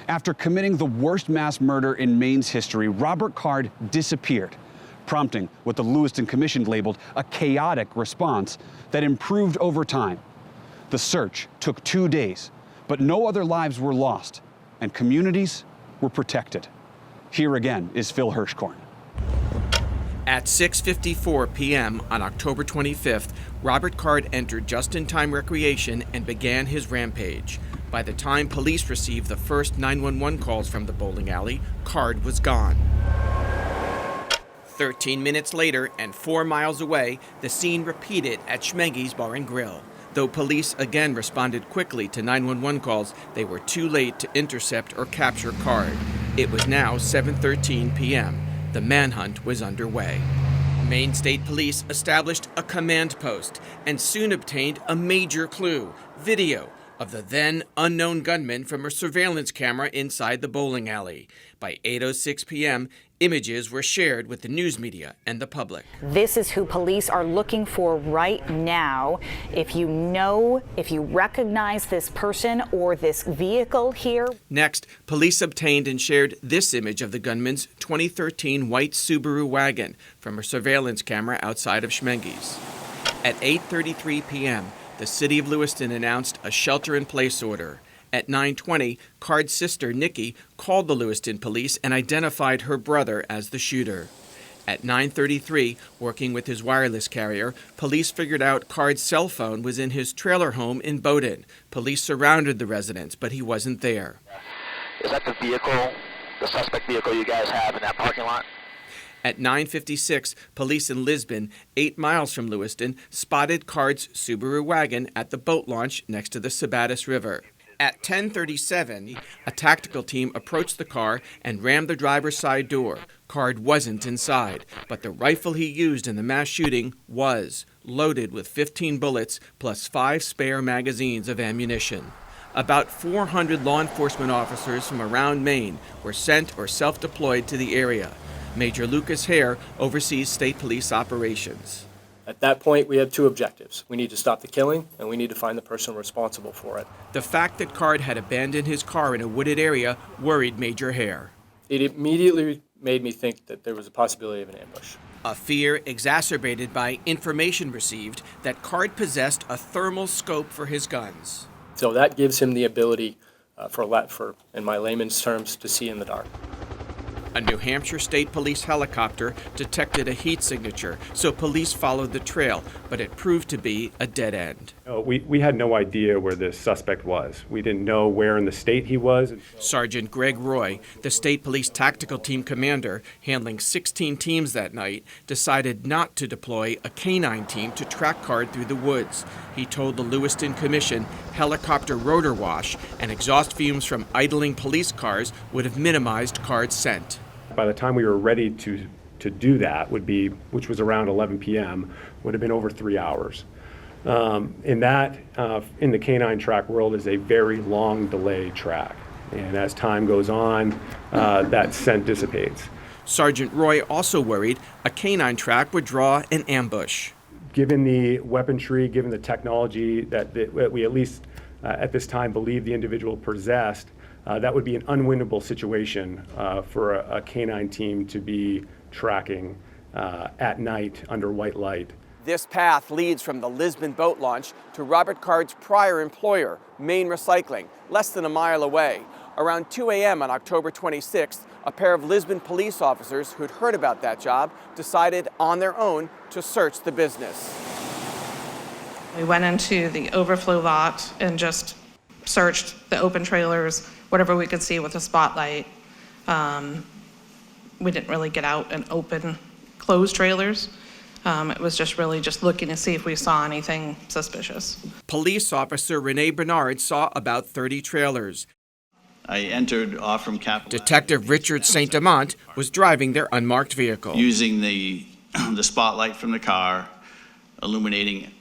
After committing the worst mass murder in Maine's history, Robert Card disappeared, prompting what the Lewiston Commission labeled a chaotic response that improved over time. The search took 2 days, but no other lives were lost, and communities were protected. Here again is Phil Hirschkorn. At 6:54 p.m. on October 25th, Robert Card entered just-in-time recreation and began his rampage. By the time police received the first 911 calls from the bowling alley, Card was gone. 13 minutes later, and 4 miles away, the scene repeated at Schmeggy's Bar and Grill. Though police again responded quickly to 911 calls, they were too late to intercept or capture Card. It was now 7:13 p.m. The manhunt was underway. Maine State Police established a command post and soon obtained a major clue: video of the then unknown gunman from a surveillance camera inside the bowling alley. By 8:06 p.m., images were shared with the news media and the public. This is who police are looking for right now. If you recognize this person or this vehicle here. Next, police obtained and shared this image of the gunman's 2013 white Subaru wagon from a surveillance camera outside of Schmeggy's. At 8:33 p.m., the city of Lewiston announced a shelter-in-place order. At 9:20, Card's sister, Nikki, called the Lewiston police and identified her brother as the shooter. At 9:33, working with his wireless carrier, police figured out Card's cell phone was in his trailer home in Bowdoin. Police surrounded the residence, but he wasn't there. Is that the vehicle, the suspect vehicle you guys have in that parking lot? At 9:56, police in Lisbon, 8 miles from Lewiston, spotted Card's Subaru wagon at the boat launch next to the Sabattis River. At 10:37, a tactical team approached the car and rammed the driver's side door. Card wasn't inside, but the rifle he used in the mass shooting was loaded with 15 bullets plus 5 spare magazines of ammunition. About 400 law enforcement officers from around Maine were sent or self-deployed to the area. Major Lucas Hare oversees state police operations. At that point, we have 2 objectives. We need to stop the killing, and we need to find the person responsible for it. The fact that Card had abandoned his car in a wooded area worried Major Hare. It immediately made me think that there was a possibility of an ambush. A fear exacerbated by information received that Card possessed a thermal scope for his guns. So that gives him the ability, in my layman's terms, to see in the dark. A New Hampshire State Police helicopter detected a heat signature, so police followed the trail, but it proved to be a dead end. We had no idea where this suspect was. We didn't know where in the state he was. Sergeant Greg Roy, the state police tactical team commander handling 16 teams that night, decided not to deploy a canine team to track Card through the woods. He told the Lewiston Commission helicopter rotor wash and exhaust fumes from idling police cars would have minimized Card's scent. By the time we were ready to do that, which was around 11 p.m., would have been over 3 hours. In the canine track world is a very long delay track. And as time goes on, that scent dissipates. Sergeant Roy also worried a canine track would draw an ambush. Given the weaponry, given the technology that we at least at this time believe the individual possessed, that would be an unwinnable situation for a canine team to be tracking at night under white light. This path leads from the Lisbon boat launch to Robert Card's prior employer, Maine Recycling, less than a mile away. Around 2 a.m. on October 26th, a pair of Lisbon police officers who'd heard about that job decided on their own to search the business. We went into the overflow lot and just searched the open trailers, whatever we could see with a spotlight. We didn't really get out and open closed trailers. It was just really just looking to see if we saw anything suspicious. Police officer Renee Bernard saw about 30 trailers. I entered off from Capitol. Detective Richard St. Amant was driving their unmarked vehicle. Using the spotlight from the car, illuminating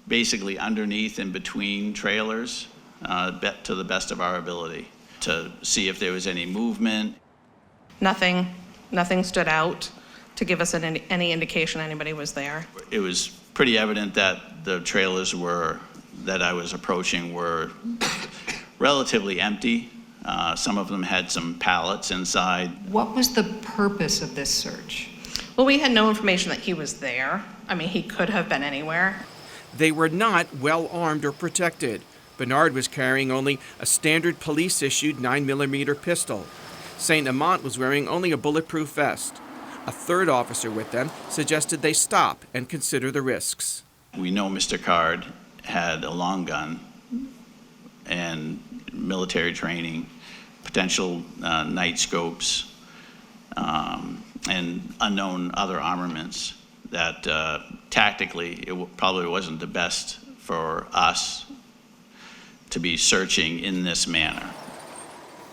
basically underneath and between trailers to the best of our ability to see if there was any movement. Nothing stood out to give us any indication anybody was there. It was pretty evident that the trailers that I was approaching were relatively empty. Some of them had some pallets inside. What was the purpose of this search? Well, we had no information that he was there. I mean, he could have been anywhere. They were not well armed or protected. Bernard was carrying only a standard police-issued 9mm pistol. St. Amant was wearing only a bulletproof vest. A third officer with them suggested they stop and consider the risks. We know Mr. Card had a long gun and military training, potential night scopes, and unknown other armaments that tactically it probably wasn't the best for us to be searching in this manner.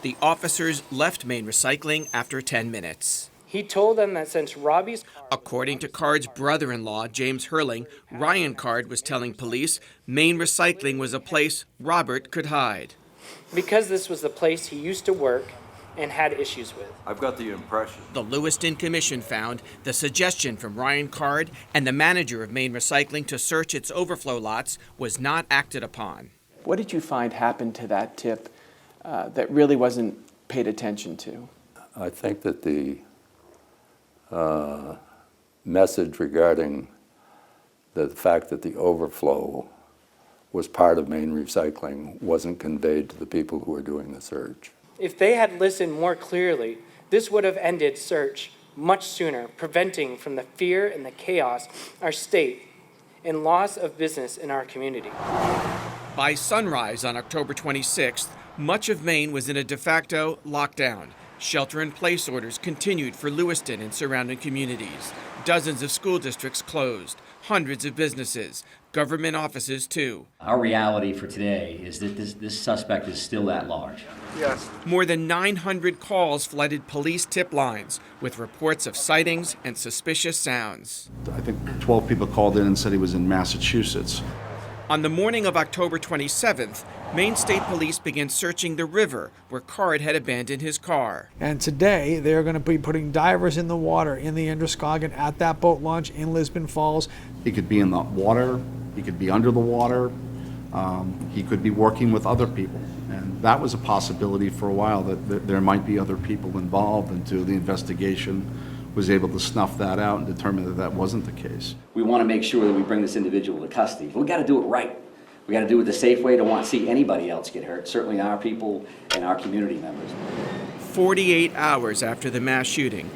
The officers left Maine Recycling after 10 minutes. He told them that since Robbie's car... According to Card's brother-in-law, James Hurling, Ryan Card was telling police Maine Recycling was a place Robert could hide. Because this was the place he used to work and had issues with. I've got the impression. The Lewiston Commission found the suggestion from Ryan Card and the manager of Maine Recycling to search its overflow lots was not acted upon. What did you find happened to that tip that really wasn't paid attention to? I think that the message regarding the fact that the overflow was part of Maine Recycling wasn't conveyed to the people who were doing the search. If they had listened more clearly, this would have ended search much sooner, preventing from the fear and the chaos our state and loss of business in our community. By sunrise on October 26th, much of Maine was in a de facto lockdown. Shelter-in-place orders continued for Lewiston and surrounding communities. Dozens of school districts closed, hundreds of businesses, government offices too. Our reality for today is that this suspect is still at large. Yes. More than 900 calls flooded police tip lines with reports of sightings and suspicious sounds. I think 12 people called in and said he was in Massachusetts. On the morning of October 27th, Maine State Police began searching the river where Card had abandoned his car. And today, they're going to be putting divers in the water in the Androscoggin at that boat launch in Lisbon Falls. He could be in the water, he could be under the water, he could be working with other people. And that was a possibility for a while, that there might be other people involved, until the investigation was able to snuff that out and determine that that wasn't the case. We want to make sure that we bring this individual to custody. But we got to do it right. We got to do it the safe way. Don't want to see anybody else get hurt, certainly our people and our community members. 48 hours after the mass shooting,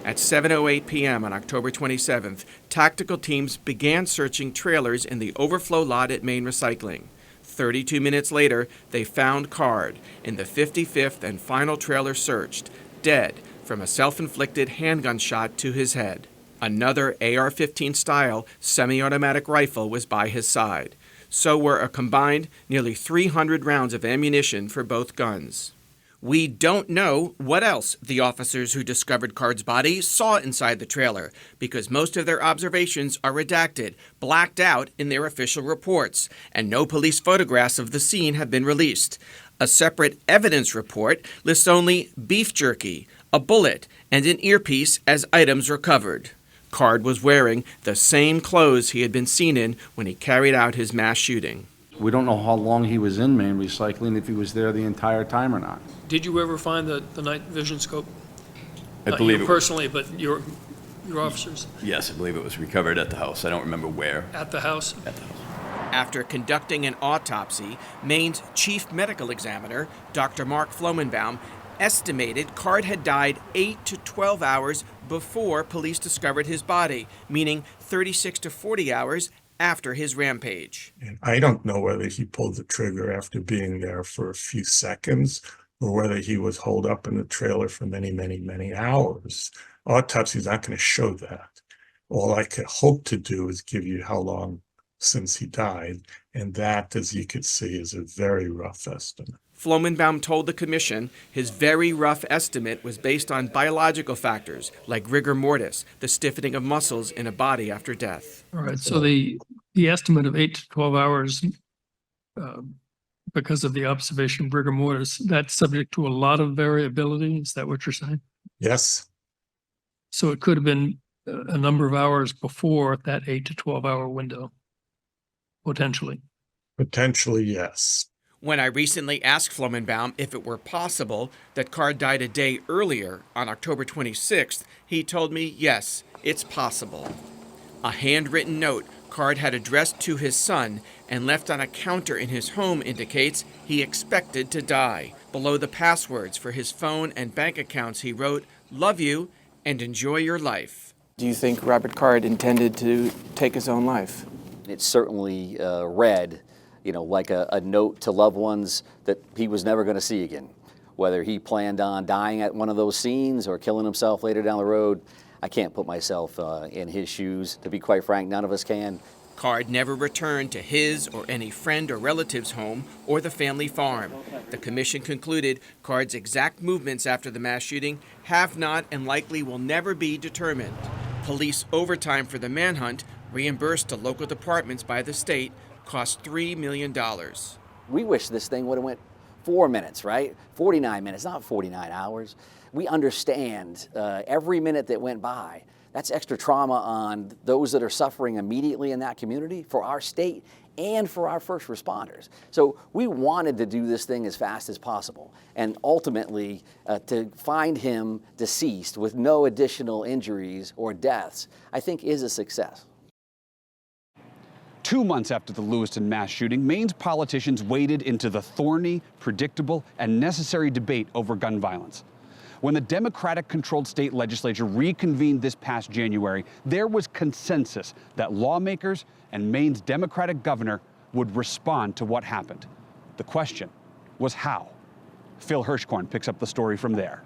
At 7:08 p.m. on October 27th, tactical teams began searching trailers in the overflow lot at Main Recycling. 32 minutes later, they found Card in the 55th and final trailer searched, dead from a self-inflicted handgun shot to his head. Another AR-15 style semi-automatic rifle was by his side. So were a combined nearly 300 rounds of ammunition for both guns. We don't know what else the officers who discovered Card's body saw inside the trailer, because most of their observations are redacted, blacked out in their official reports, and no police photographs of the scene have been released. A separate evidence report lists only beef jerky, a bullet, and an earpiece as items recovered. Card was wearing the same clothes he had been seen in when he carried out his mass shooting. We don't know how long he was in Main Recycling, if he was there the entire time or not. Did you ever find the night vision scope? I Not believe you it personally, but your officers Yes, I believe it was recovered at the house. I don't remember where. at the house? At the house. After conducting an autopsy, Maine's chief medical examiner, Dr. Mark Flomenbaum, estimated Card had died 8 to 12 hours before police discovered his body, meaning 36 to 40 hours after his rampage. And I don't know whether he pulled the trigger after being there for a few seconds or whether he was holed up in the trailer for many, many, many hours. Autopsy is not going to show that. All I could hope to do is give you how long since he died, and that, as you could see, is a very rough estimate. Flomenbaum told the commission his very rough estimate was based on biological factors like rigor mortis, the stiffening of muscles in a body after death. All right, so the estimate of 8 to 12 hours because of the observation of rigor mortis, that's subject to a lot of variability. Is that what you're saying? Yes. So it could have been a number of hours before that 8 to 12 hour window, potentially. Potentially, yes. When I recently asked Flomenbaum if it were possible that Card died a day earlier, on October 26th, he told me, yes, it's possible. A handwritten note Card had addressed to his son and left on a counter in his home indicates he expected to die. Below the passwords for his phone and bank accounts, he wrote, "Love you and enjoy your life." Do you think Robert Card intended to take his own life? It's certainly read, like a note to loved ones that he was never going to see again. Whether he planned on dying at one of those scenes or killing himself later down the road, I can't put myself in his shoes. To be quite frank, none of us can. Card never returned to his or any friend or relative's home or the family farm. The commission concluded Card's exact movements after the mass shooting have not and likely will never be determined. Police overtime for the manhunt, reimbursed to local departments by the state, cost $3 million. We wish this thing would have went 4 minutes, right? 49 minutes, not 49 hours. We understand every minute that went by. That's extra trauma on those that are suffering immediately in that community, for our state, and for our first responders. So we wanted to do this thing as fast as possible. And ultimately, to find him deceased with no additional injuries or deaths, I think is a success. 2 months after the Lewiston mass shooting, Maine's politicians waded into the thorny, predictable, and necessary debate over gun violence. When the Democratic-controlled state legislature reconvened this past January, there was consensus that lawmakers and Maine's Democratic governor would respond to what happened. The question was how. Phil Hirschkorn picks up the story from there.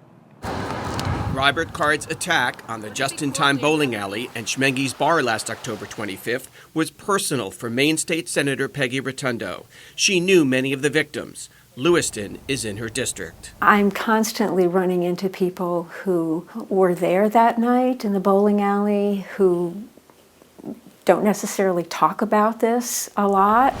Robert Card's attack on the just-in-time bowling alley and Schmenge's bar last October 25th was personal for Maine State Senator Peggy Rotundo. She knew many of the victims. Lewiston is in her district. I'm constantly running into people who were there that night in the bowling alley who don't necessarily talk about this a lot.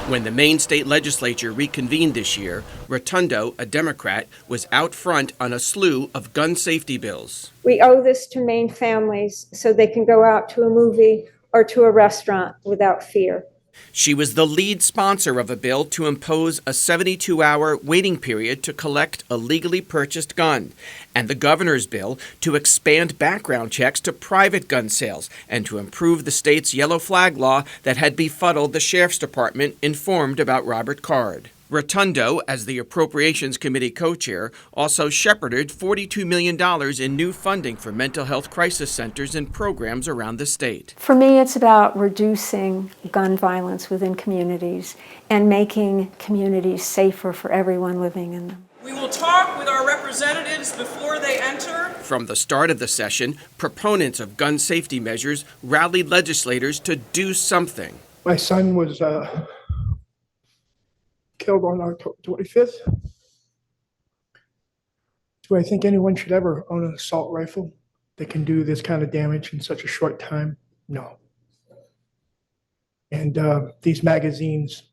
When the Maine State Legislature reconvened this year, Rotundo, a Democrat, was out front on a slew of gun safety bills. We owe this to Maine families so they can go out to a movie or to a restaurant without fear. She was the lead sponsor of a bill to impose a 72-hour waiting period to collect a legally purchased gun, and the governor's bill to expand background checks to private gun sales and to improve the state's yellow flag law that had befuddled the sheriff's department informed about Robert Card. Rotundo, as the Appropriations Committee co-chair, also shepherded $42 million in new funding for mental health crisis centers and programs around the state. For me, it's about reducing gun violence within communities and making communities safer for everyone living in them. We will talk with our representatives before they enter. From the start of the session, proponents of gun safety measures rallied legislators to do something. My son was killed on October 25th. Do I think anyone should ever own an assault rifle that can do this kind of damage in such a short time? No. And these magazines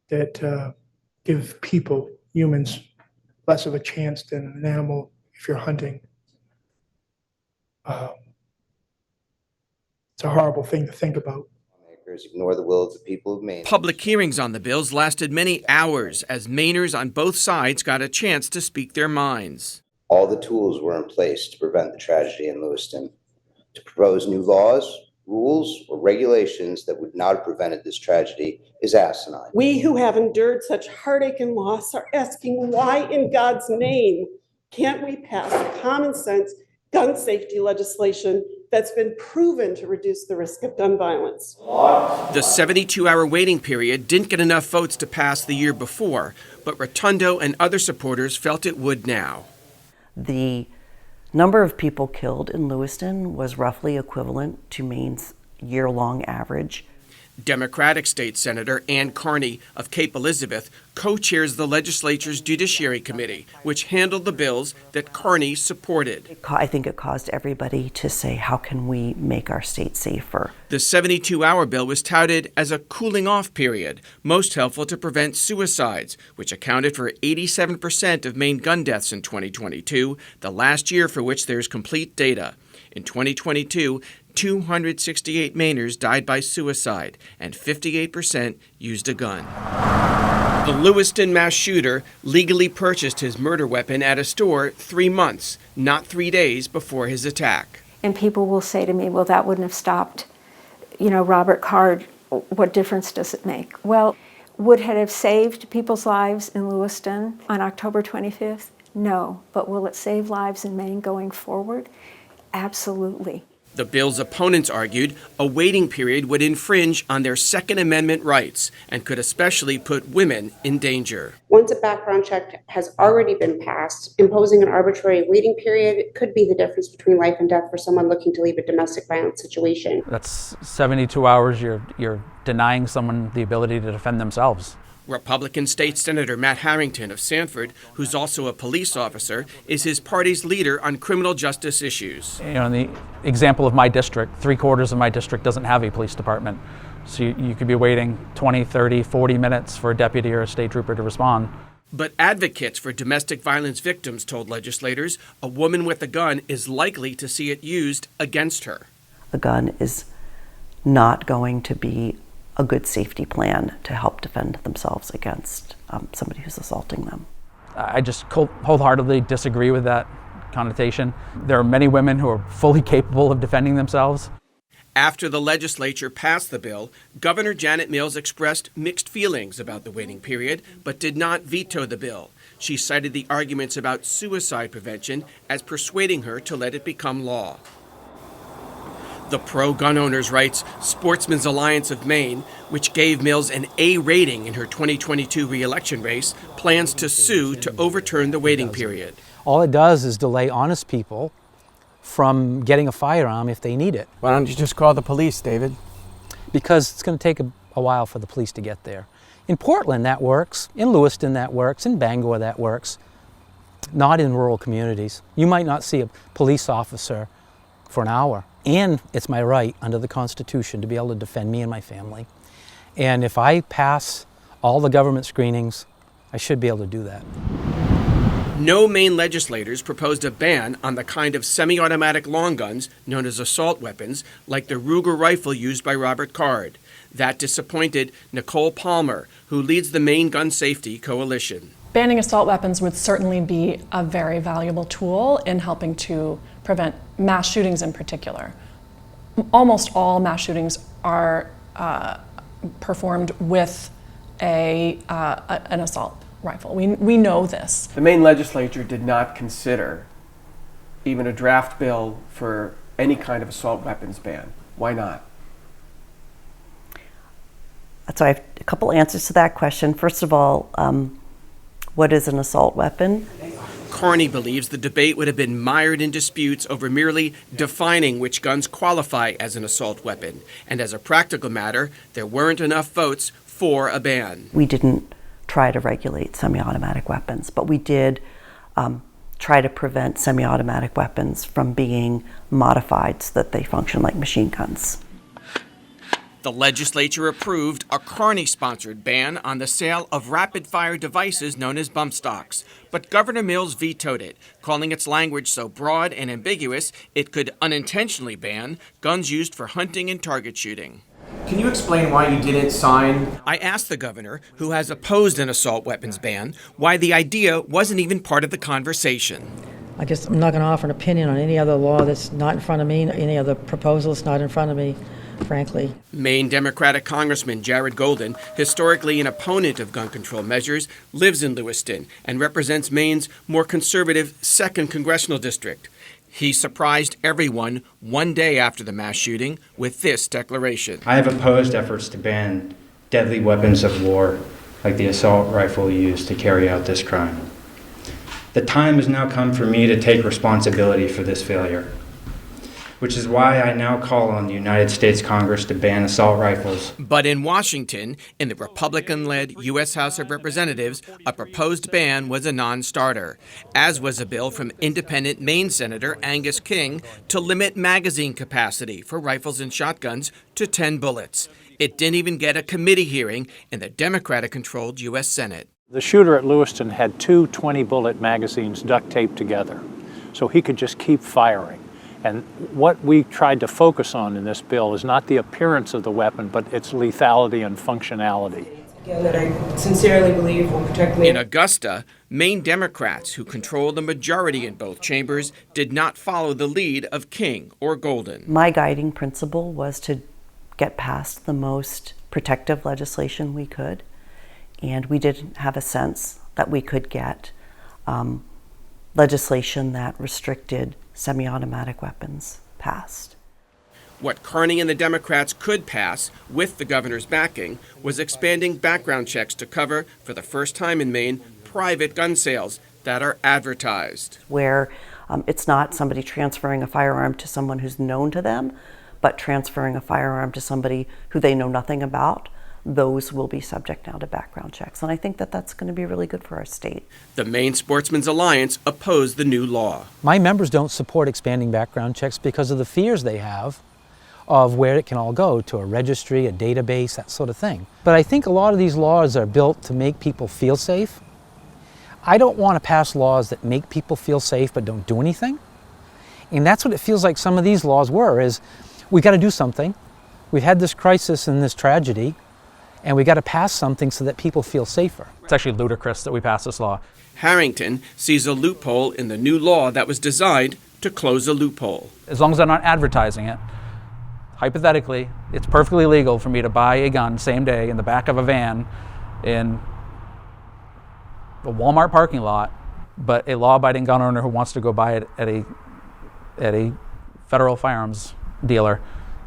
that give people, humans, less of a chance than an animal if you're hunting. It's a horrible thing to think about. Ignore the will of the people of Maine. Public hearings on the bills lasted many hours as Mainers on both sides got a chance to speak their minds. All the tools were in place to prevent the tragedy in Lewiston. To propose new laws, rules, or regulations that would not have prevented this tragedy is asinine. We who have endured such heartache and loss are asking why in God's name can't we pass common sense gun safety legislation that's been proven to reduce the risk of gun violence. The 72-hour waiting period didn't get enough votes to pass the year before, but Rotundo and other supporters felt it would now. The number of people killed in Lewiston was roughly equivalent to Maine's year-long average. Democratic State Senator Ann Carney of Cape Elizabeth co-chairs the legislature's Judiciary Committee, which handled the bills that Carney supported. I think it caused everybody to say, how can we make our state safer? The 72-hour bill was touted as a cooling-off period, most helpful to prevent suicides, which accounted for 87% of Maine gun deaths in 2022, the last year for which there's complete data. In 2022, 268 Mainers died by suicide, and 58% used a gun. The Lewiston mass shooter legally purchased his murder weapon at a store 3 months, not 3 days before his attack. And people will say to me, well, that wouldn't have stopped, Robert Card. What difference does it make? Well, would it have saved people's lives in Lewiston on October 25th? No. But will it save lives in Maine going forward? Absolutely. The bill's opponents argued a waiting period would infringe on their Second Amendment rights and could especially put women in danger. Once a background check has already been passed, imposing an arbitrary waiting period could be the difference between life and death for someone looking to leave a domestic violence situation. That's 72 hours. You're denying someone the ability to defend themselves. Republican State Senator Matt Harrington of Sanford, who's also a police officer, is his party's leader on criminal justice issues. In the example of my district, 3/4 of my district doesn't have a police department. So you could be waiting 20, 30, 40 minutes for a deputy or a state trooper to respond. But advocates for domestic violence victims told legislators a woman with a gun is likely to see it used against her. A gun is not going to be a good safety plan to help defend themselves against somebody who's assaulting them. I just wholeheartedly disagree with that connotation. There are many women who are fully capable of defending themselves. After the legislature passed the bill, Governor Janet Mills expressed mixed feelings about the waiting period, but did not veto the bill. She cited the arguments about suicide prevention as persuading her to let it become law. The pro-gun owners' rights Sportsmen's Alliance of Maine, which gave Mills an A rating in her 2022 re-election race, plans to sue to overturn the waiting period. All it does is delay honest people from getting a firearm if they need it. Why don't you just call the police, David? Because it's going to take a while for the police to get there. In Portland, that works. In Lewiston, that works. In Bangor, that works. Not in rural communities. You might not see a police officer for an hour. And it's my right under the Constitution to be able to defend me and my family. And if I pass all the government screenings, I should be able to do that. No Maine legislators proposed a ban on the kind of semi-automatic long guns known as assault weapons, like the Ruger rifle used by Robert Card. That disappointed Nicole Palmer, who leads the Maine Gun Safety Coalition. Banning assault weapons would certainly be a very valuable tool in helping to prevent mass shootings in particular. Almost all mass shootings are performed with an assault rifle. We know this. The Maine legislature did not consider even a draft bill for any kind of assault weapons ban. Why not? So I have a couple answers to that question. First of all, what is an assault weapon? Carney believes the debate would have been mired in disputes over merely defining which guns qualify as an assault weapon. And as a practical matter, there weren't enough votes for a ban. We didn't try to regulate semi-automatic weapons, but we did try to prevent semi-automatic weapons from being modified so that they function like machine guns. The legislature approved a Carney-sponsored ban on the sale of rapid-fire devices known as bump stocks. But Governor Mills vetoed it, calling its language so broad and ambiguous it could unintentionally ban guns used for hunting and target shooting. Can you explain why you didn't sign? I asked the governor, who has opposed an assault weapons ban, why the idea wasn't even part of the conversation. I guess I'm not going to offer an opinion on any other law that's not in front of me, any other proposal that's not in front of me, frankly. Maine Democratic Congressman Jared Golden, historically an opponent of gun control measures, lives in Lewiston and represents Maine's more conservative 2nd Congressional District. He surprised everyone one day after the mass shooting with this declaration. I have opposed efforts to ban deadly weapons of war like the assault rifle used to carry out this crime. The time has now come for me to take responsibility for this failure, which is why I now call on the United States Congress to ban assault rifles. But in Washington, in the Republican-led U.S. House of Representatives, a proposed ban was a non-starter, as was a bill from independent Maine Senator Angus King to limit magazine capacity for rifles and shotguns to 10 bullets. It didn't even get a committee hearing in the Democratic-controlled U.S. Senate. The shooter at Lewiston had two 20-bullet magazines duct taped together, so he could just keep firing. And what we tried to focus on in this bill is not the appearance of the weapon, but its lethality and functionality. Again, that I sincerely believe will protect me. In Augusta, Maine Democrats, who control the majority in both chambers, did not follow the lead of King or Golden. My guiding principle was to get past the most protective legislation we could, and we didn't have a sense that we could get legislation that restricted semi-automatic weapons passed. What Carney and the Democrats could pass, with the governor's backing, was expanding background checks to cover, for the first time in Maine, private gun sales that are advertised. Where it's not somebody transferring a firearm to someone who's known to them, but transferring a firearm to somebody who they know nothing about. Those will be subject now to background checks. And I think that that's going to be really good for our state. The Maine Sportsmen's Alliance opposed the new law. My members don't support expanding background checks because of the fears they have of where it can all go, to a registry, a database, that sort of thing. But I think a lot of these laws are built to make people feel safe. I don't want to pass laws that make people feel safe but don't do anything. And that's what it feels like some of these laws were, is we got to do something. We've had this crisis and this tragedy, and we got to pass something so that people feel safer. It's actually ludicrous that we passed this law. Harrington sees a loophole in the new law that was designed to close a loophole. As long as I'm not advertising it, hypothetically, it's perfectly legal for me to buy a gun same day in the back of a van in a Walmart parking lot, but a law-abiding gun owner who wants to go buy it at a federal firearms dealer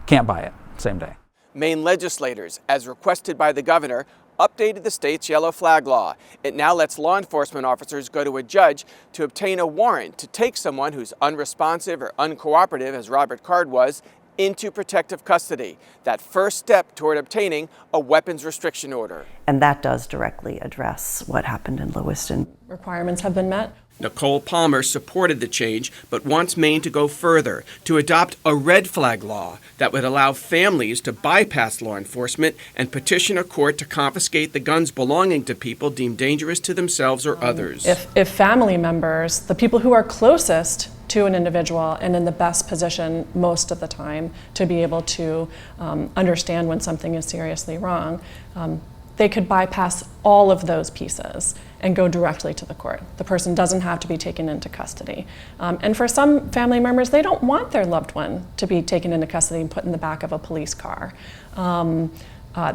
can't buy it same day. Maine legislators, as requested by the governor, updated the state's yellow flag law. It now lets law enforcement officers go to a judge to obtain a warrant to take someone who's unresponsive or uncooperative, as Robert Card was, into protective custody. That first step toward obtaining a weapons restriction order. And that does directly address what happened in Lewiston. Requirements have been met. Nicole Palmer supported the change, but wants Maine to go further, to adopt a red flag law that would allow families to bypass law enforcement and petition a court to confiscate the guns belonging to people deemed dangerous to themselves or others. If family members, the people who are closest to an individual and in the best position most of the time to be able to understand when something is seriously wrong, they could bypass all of those pieces and go directly to the court. The person doesn't have to be taken into custody. And for some family members, they don't want their loved one to be taken into custody and put in the back of a police car.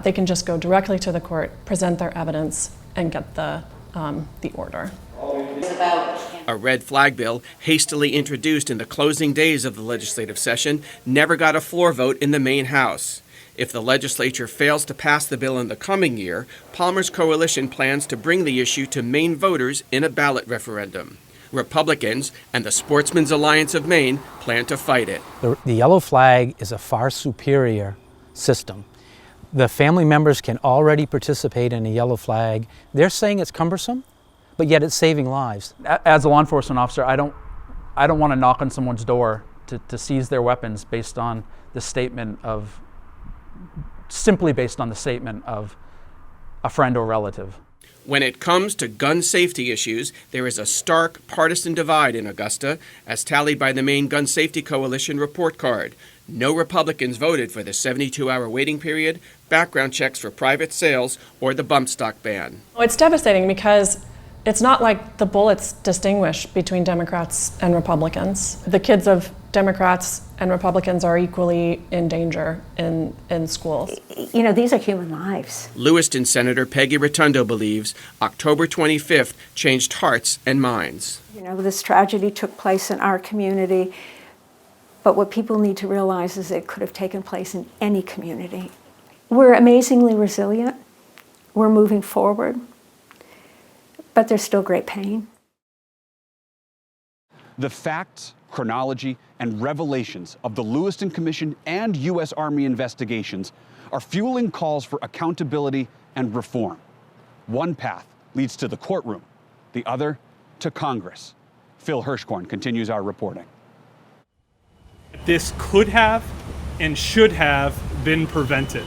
they can just go directly to the court, present their evidence, and get the order. A red flag bill, hastily introduced in the closing days of the legislative session, never got a floor vote in the Maine House. If the legislature fails to pass the bill in the coming year, Palmer's coalition plans to bring the issue to Maine voters in a ballot referendum. Republicans and the Sportsmen's Alliance of Maine plan to fight it. The yellow flag is a far superior system. The family members can already participate in a yellow flag. They're saying it's cumbersome, but yet it's saving lives. As a law enforcement officer, I don't want to knock on someone's door to seize their weapons based on the statement of, simply based on the statement of a friend or relative. When it comes to gun safety issues, there is a stark partisan divide in Augusta, as tallied by the Maine Gun Safety Coalition report card. No Republicans voted for the 72-hour waiting period, background checks for private sales, or the bump stock ban. It's devastating because it's not like the bullets distinguish between Democrats and Republicans. The kids of Democrats and Republicans are equally in danger in schools. You know, these are human lives. Lewiston Senator Peggy Rotundo believes October 25th changed hearts and minds. You know, this tragedy took place in our community, but what people need to realize is it could have taken place in any community. We're amazingly resilient. We're moving forward, but there's still great pain. The facts, chronology, and revelations of the Lewiston Commission and U.S. Army investigations are fueling calls for accountability and reform. One path leads to the courtroom, the other to Congress. Phil Hirschkorn continues our reporting. This could have and should have been prevented.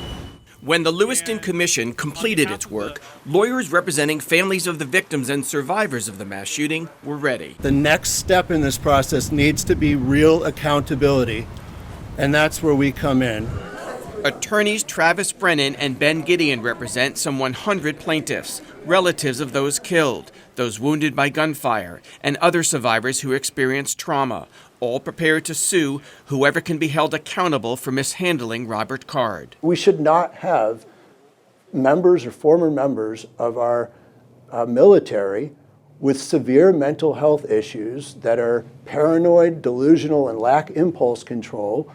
When the Lewiston Commission completed its work, lawyers representing families of the victims and survivors of the mass shooting were ready. The next step in this process needs to be real accountability, and that's where we come in. Attorneys Travis Brennan and Ben Gideon represent some 100 plaintiffs, relatives of those killed, those wounded by gunfire, and other survivors who experienced trauma, all prepared to sue whoever can be held accountable for mishandling Robert Card. We should not have members or former members of our military with severe mental health issues that are paranoid, delusional, and lack impulse control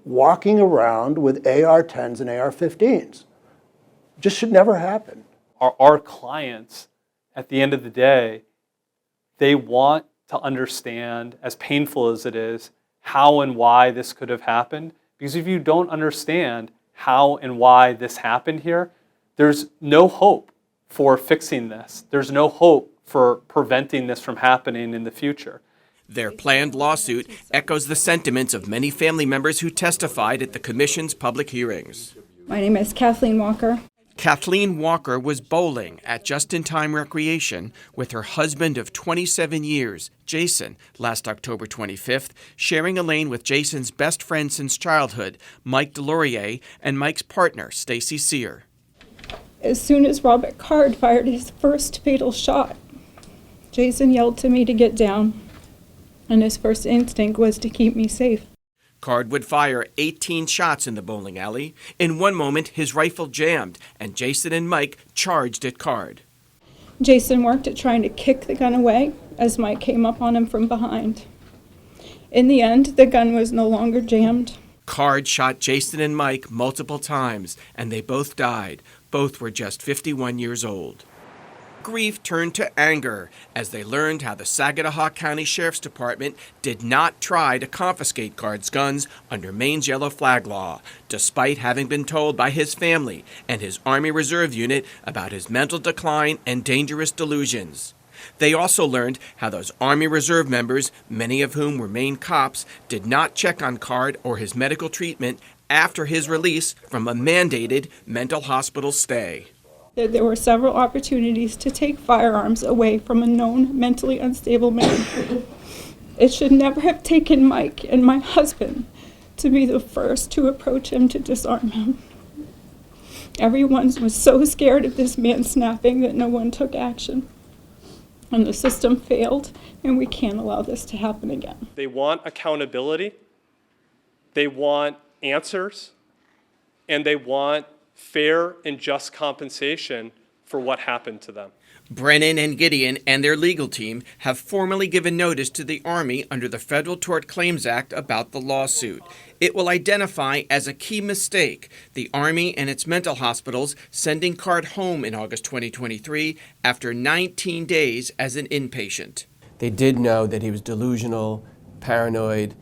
walking around with AR-10s and AR-15s. Just should never happen. Our clients, at the end of the day, they want to understand, as painful as it is, how and why this could have happened. Because if you don't understand how and why this happened here, there's no hope for fixing this. There's no hope for preventing this from happening in the future. Their planned lawsuit echoes the sentiments of many family members who testified at the Commission's public hearings. My name is Kathleen Walker. Kathleen Walker was bowling at Just-in-Time Recreation with her husband of 27 years, Jason, last October 25th, sharing a lane with Jason's best friend since childhood, Mike Delorier, and Mike's partner, Stacy Sear. As soon as Robert Card fired his first fatal shot, Jason yelled to me to get down, and his first instinct was to keep me safe. Card would fire 18 shots in the bowling alley. In one moment, his rifle jammed, and Jason and Mike charged at Card. Jason worked at trying to kick the gun away as Mike came up on him from behind. In the end, the gun was no longer jammed. Card shot Jason and Mike multiple times, and they both died. Both were just 51 years old. Grief turned to anger as they learned how the Saginaw County Sheriff's Department did not try to confiscate Card's guns under Maine's yellow flag law, despite having been told by his family and his Army Reserve unit about his mental decline and dangerous delusions. They also learned how those Army Reserve members, many of whom were Maine cops, did not check on Card or his medical treatment after his release from a mandated mental hospital stay. There were several opportunities to take firearms away from a known mentally unstable man. It should never have taken Mike and my husband to be the first to approach him to disarm him. Everyone was so scared of this man snapping that no one took action. And the system failed, and we can't allow this to happen again. They want accountability, they want answers, and they want fair and just compensation for what happened to them. Brennan and Gideon and their legal team have formally given notice to the Army under the Federal Tort Claims Act about the lawsuit. It will identify as a key mistake the Army and its mental hospitals sending Card home in August 2023 after 19 days as an inpatient. They did know that he was delusional, paranoid,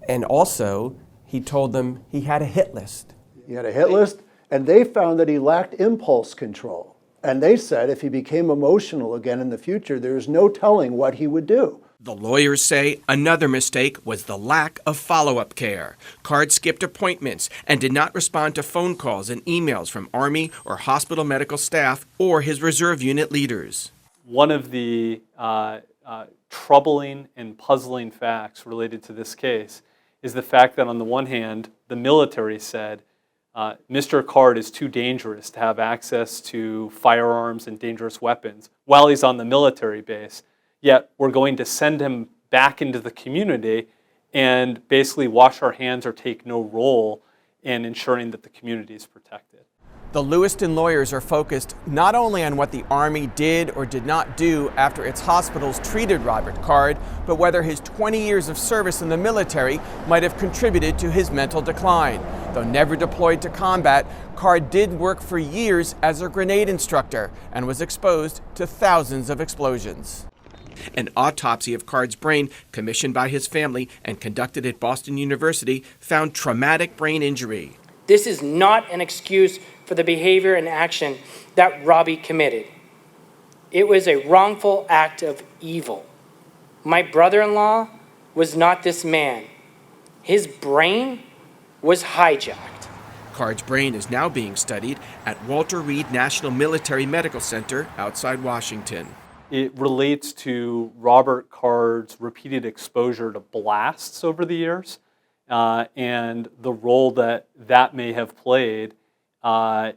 and also he told them he had a hit list. He had a hit list, and they found that he lacked impulse control. And they said if he became emotional again in the future, there is no telling what he would do. The lawyers say another mistake was the lack of follow-up care. Card skipped appointments and did not respond to phone calls and emails from Army or hospital medical staff or his reserve unit leaders. One of the troubling and puzzling facts related to this case is the fact that on the one hand, the military said, Mr. Card is too dangerous to have access to firearms and dangerous weapons while he's on the military base, yet we're going to send him back into the community and basically wash our hands or take no role in ensuring that the community is protected. The Lewiston lawyers are focused not only on what the Army did or did not do after its hospitals treated Robert Card, but whether his 20 years of service in the military might have contributed to his mental decline. Though never deployed to combat, Card did work for years as a grenade instructor and was exposed to thousands of explosions. An autopsy of Card's brain, commissioned by his family and conducted at Boston University, found traumatic brain injury. This is not an excuse for the behavior and action that Robbie committed. It was a wrongful act of evil. My brother-in-law was not this man. His brain was hijacked. Card's brain is now being studied at Walter Reed National Military Medical Center outside Washington. It relates to Robert Card's repeated exposure to blasts over the years and the role that that may have played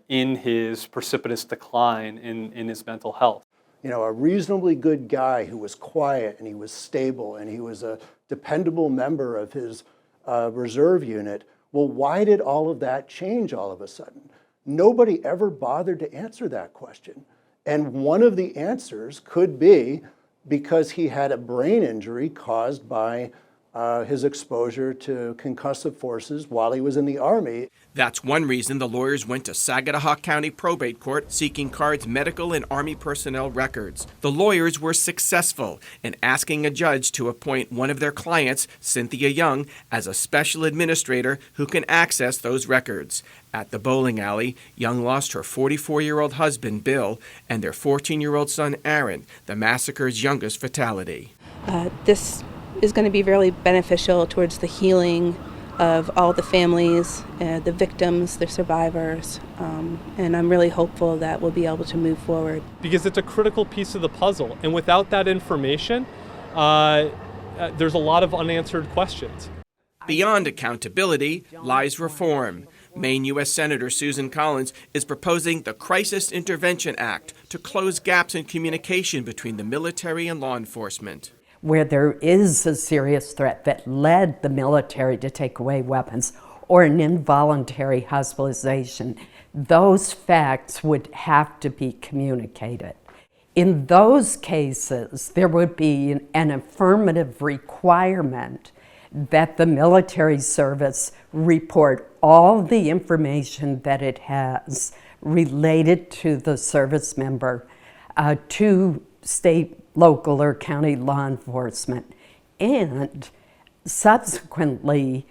in his precipitous decline in his mental health. You know, a reasonably good guy who was quiet and he was stable and he was a dependable member of his reserve unit. Well, why did all of that change all of a sudden? Nobody ever bothered to answer that question. And one of the answers could be because he had a brain injury caused by his exposure to concussive forces while he was in the Army. That's one reason the lawyers went to Saginaw County Probate Court seeking Card's medical and Army personnel records. The lawyers were successful in asking a judge to appoint one of their clients, Cynthia Young, as a special administrator who can access those records. At the bowling alley, Young lost her 44-year-old husband, Bill, and their 14-year-old son, Aaron, the massacre's youngest fatality. This is going to be really beneficial towards the healing of all the families, the victims, the survivors, and I'm really hopeful that we'll be able to move forward. Because it's a critical piece of the puzzle, and without that information, there's a lot of unanswered questions. Beyond accountability lies reform. Maine U.S. Senator Susan Collins is proposing the Crisis Intervention Act to close gaps in communication between the military and law enforcement. Where there is a serious threat that led the military to take away weapons or an involuntary hospitalization, those facts would have to be communicated. In those cases, there would be an affirmative requirement that the military service report all the information that it has related to the service member to state, local, or county law enforcement. And subsequently,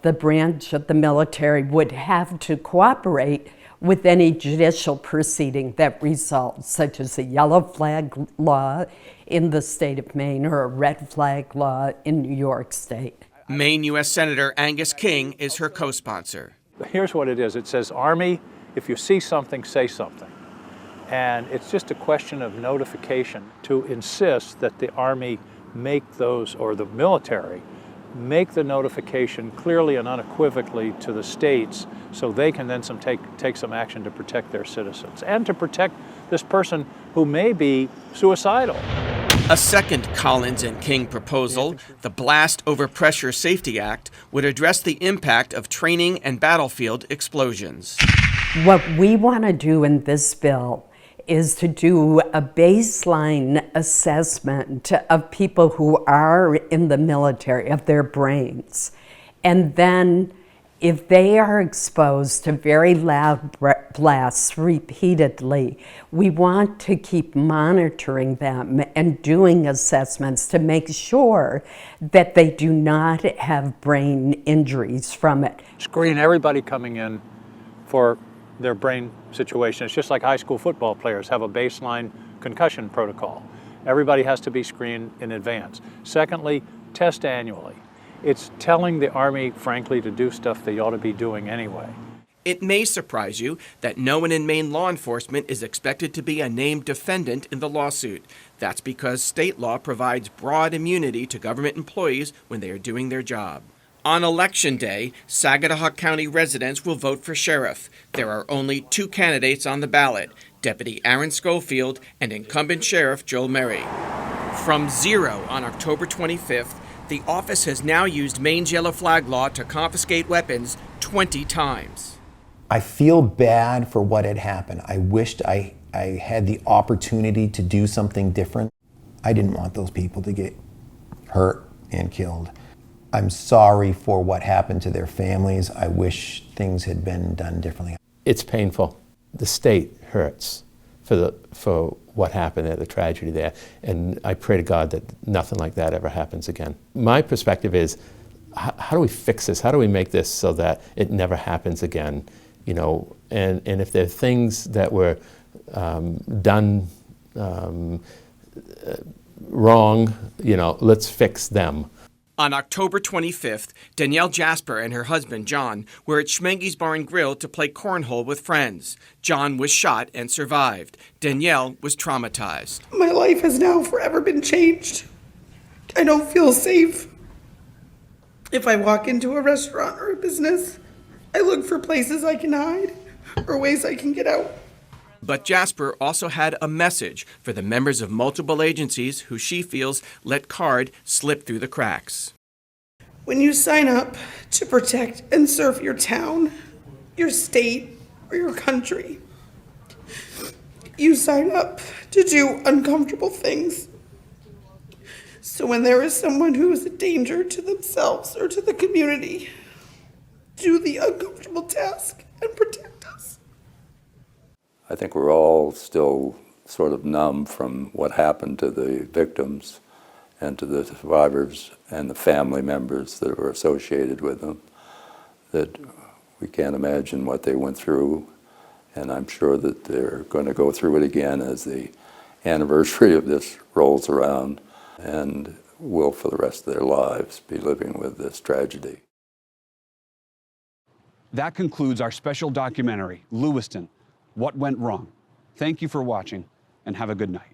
the branch of the military would have to cooperate with any judicial proceeding that results, such as a yellow flag law in the state of Maine or a red flag law in New York State. Maine U.S. Senator Angus King is her co-sponsor. Here's what it is. It says, Army, if you see something, say something. And it's just a question of notification to insist that the Army make those, or the military, make the notification clearly and unequivocally to the states so they can then take some action to protect their citizens and to protect this person who may be suicidal. A second Collins and King proposal, the Blast Over Pressure Safety Act, would address the impact of training and battlefield explosions. What we want to do in this bill is to do a baseline assessment of people who are in the military, of their brains. And then if they are exposed to very loud blasts repeatedly, we want to keep monitoring them and doing assessments to make sure that they do not have brain injuries from it. Screen everybody coming in for their brain situation. It's just like high school football players have a baseline concussion protocol. Everybody has to be screened in advance. Secondly, test annually. It's telling the Army, frankly, to do stuff they ought to be doing anyway. It may surprise you that no one in Maine law enforcement is expected to be a named defendant in the lawsuit. That's because state law provides broad immunity to government employees when they are doing their job. On Election Day, Saginaw County residents will vote for sheriff. There are only 2 candidates on the ballot, Deputy Aaron Schofield and incumbent Sheriff Joel Merry. From 0 on October 25th, the office has now used Maine's yellow flag law to confiscate weapons 20 times. I feel bad for what had happened. I wished I had the opportunity to do something different. I didn't want those people to get hurt and killed. I'm sorry for what happened to their families. I wish things had been done differently. It's painful. The state hurts for what happened at the tragedy there, and I pray to God that nothing like that ever happens again. My perspective is, how do we fix this? How do we make this so that it never happens again? You know, and if there are things that were done wrong, you know, let's fix them. On October 25th, Danielle Jasper and her husband, John, were at Schmenge's Bar and Grill to play cornhole with friends. John was shot and survived. Danielle was traumatized. My life has now forever been changed. I don't feel safe. If I walk into a restaurant or a business, I look for places I can hide or ways I can get out. But Jasper also had a message for the members of multiple agencies who she feels let CARD slip through the cracks. When you sign up to protect and serve your town, your state, or your country, you sign up to do uncomfortable things. So when there is someone who is a danger to themselves or to the community, do the uncomfortable task and protect us. I think we're all still sort of numb from what happened to the victims and to the survivors and the family members that were associated with them, that we can't imagine what they went through, and I'm sure that they're going to go through it again as the anniversary of this rolls around, and will for the rest of their lives be living with this tragedy. That concludes our special documentary, Lewiston: What Went Wrong? Thank you for watching, and have a good night.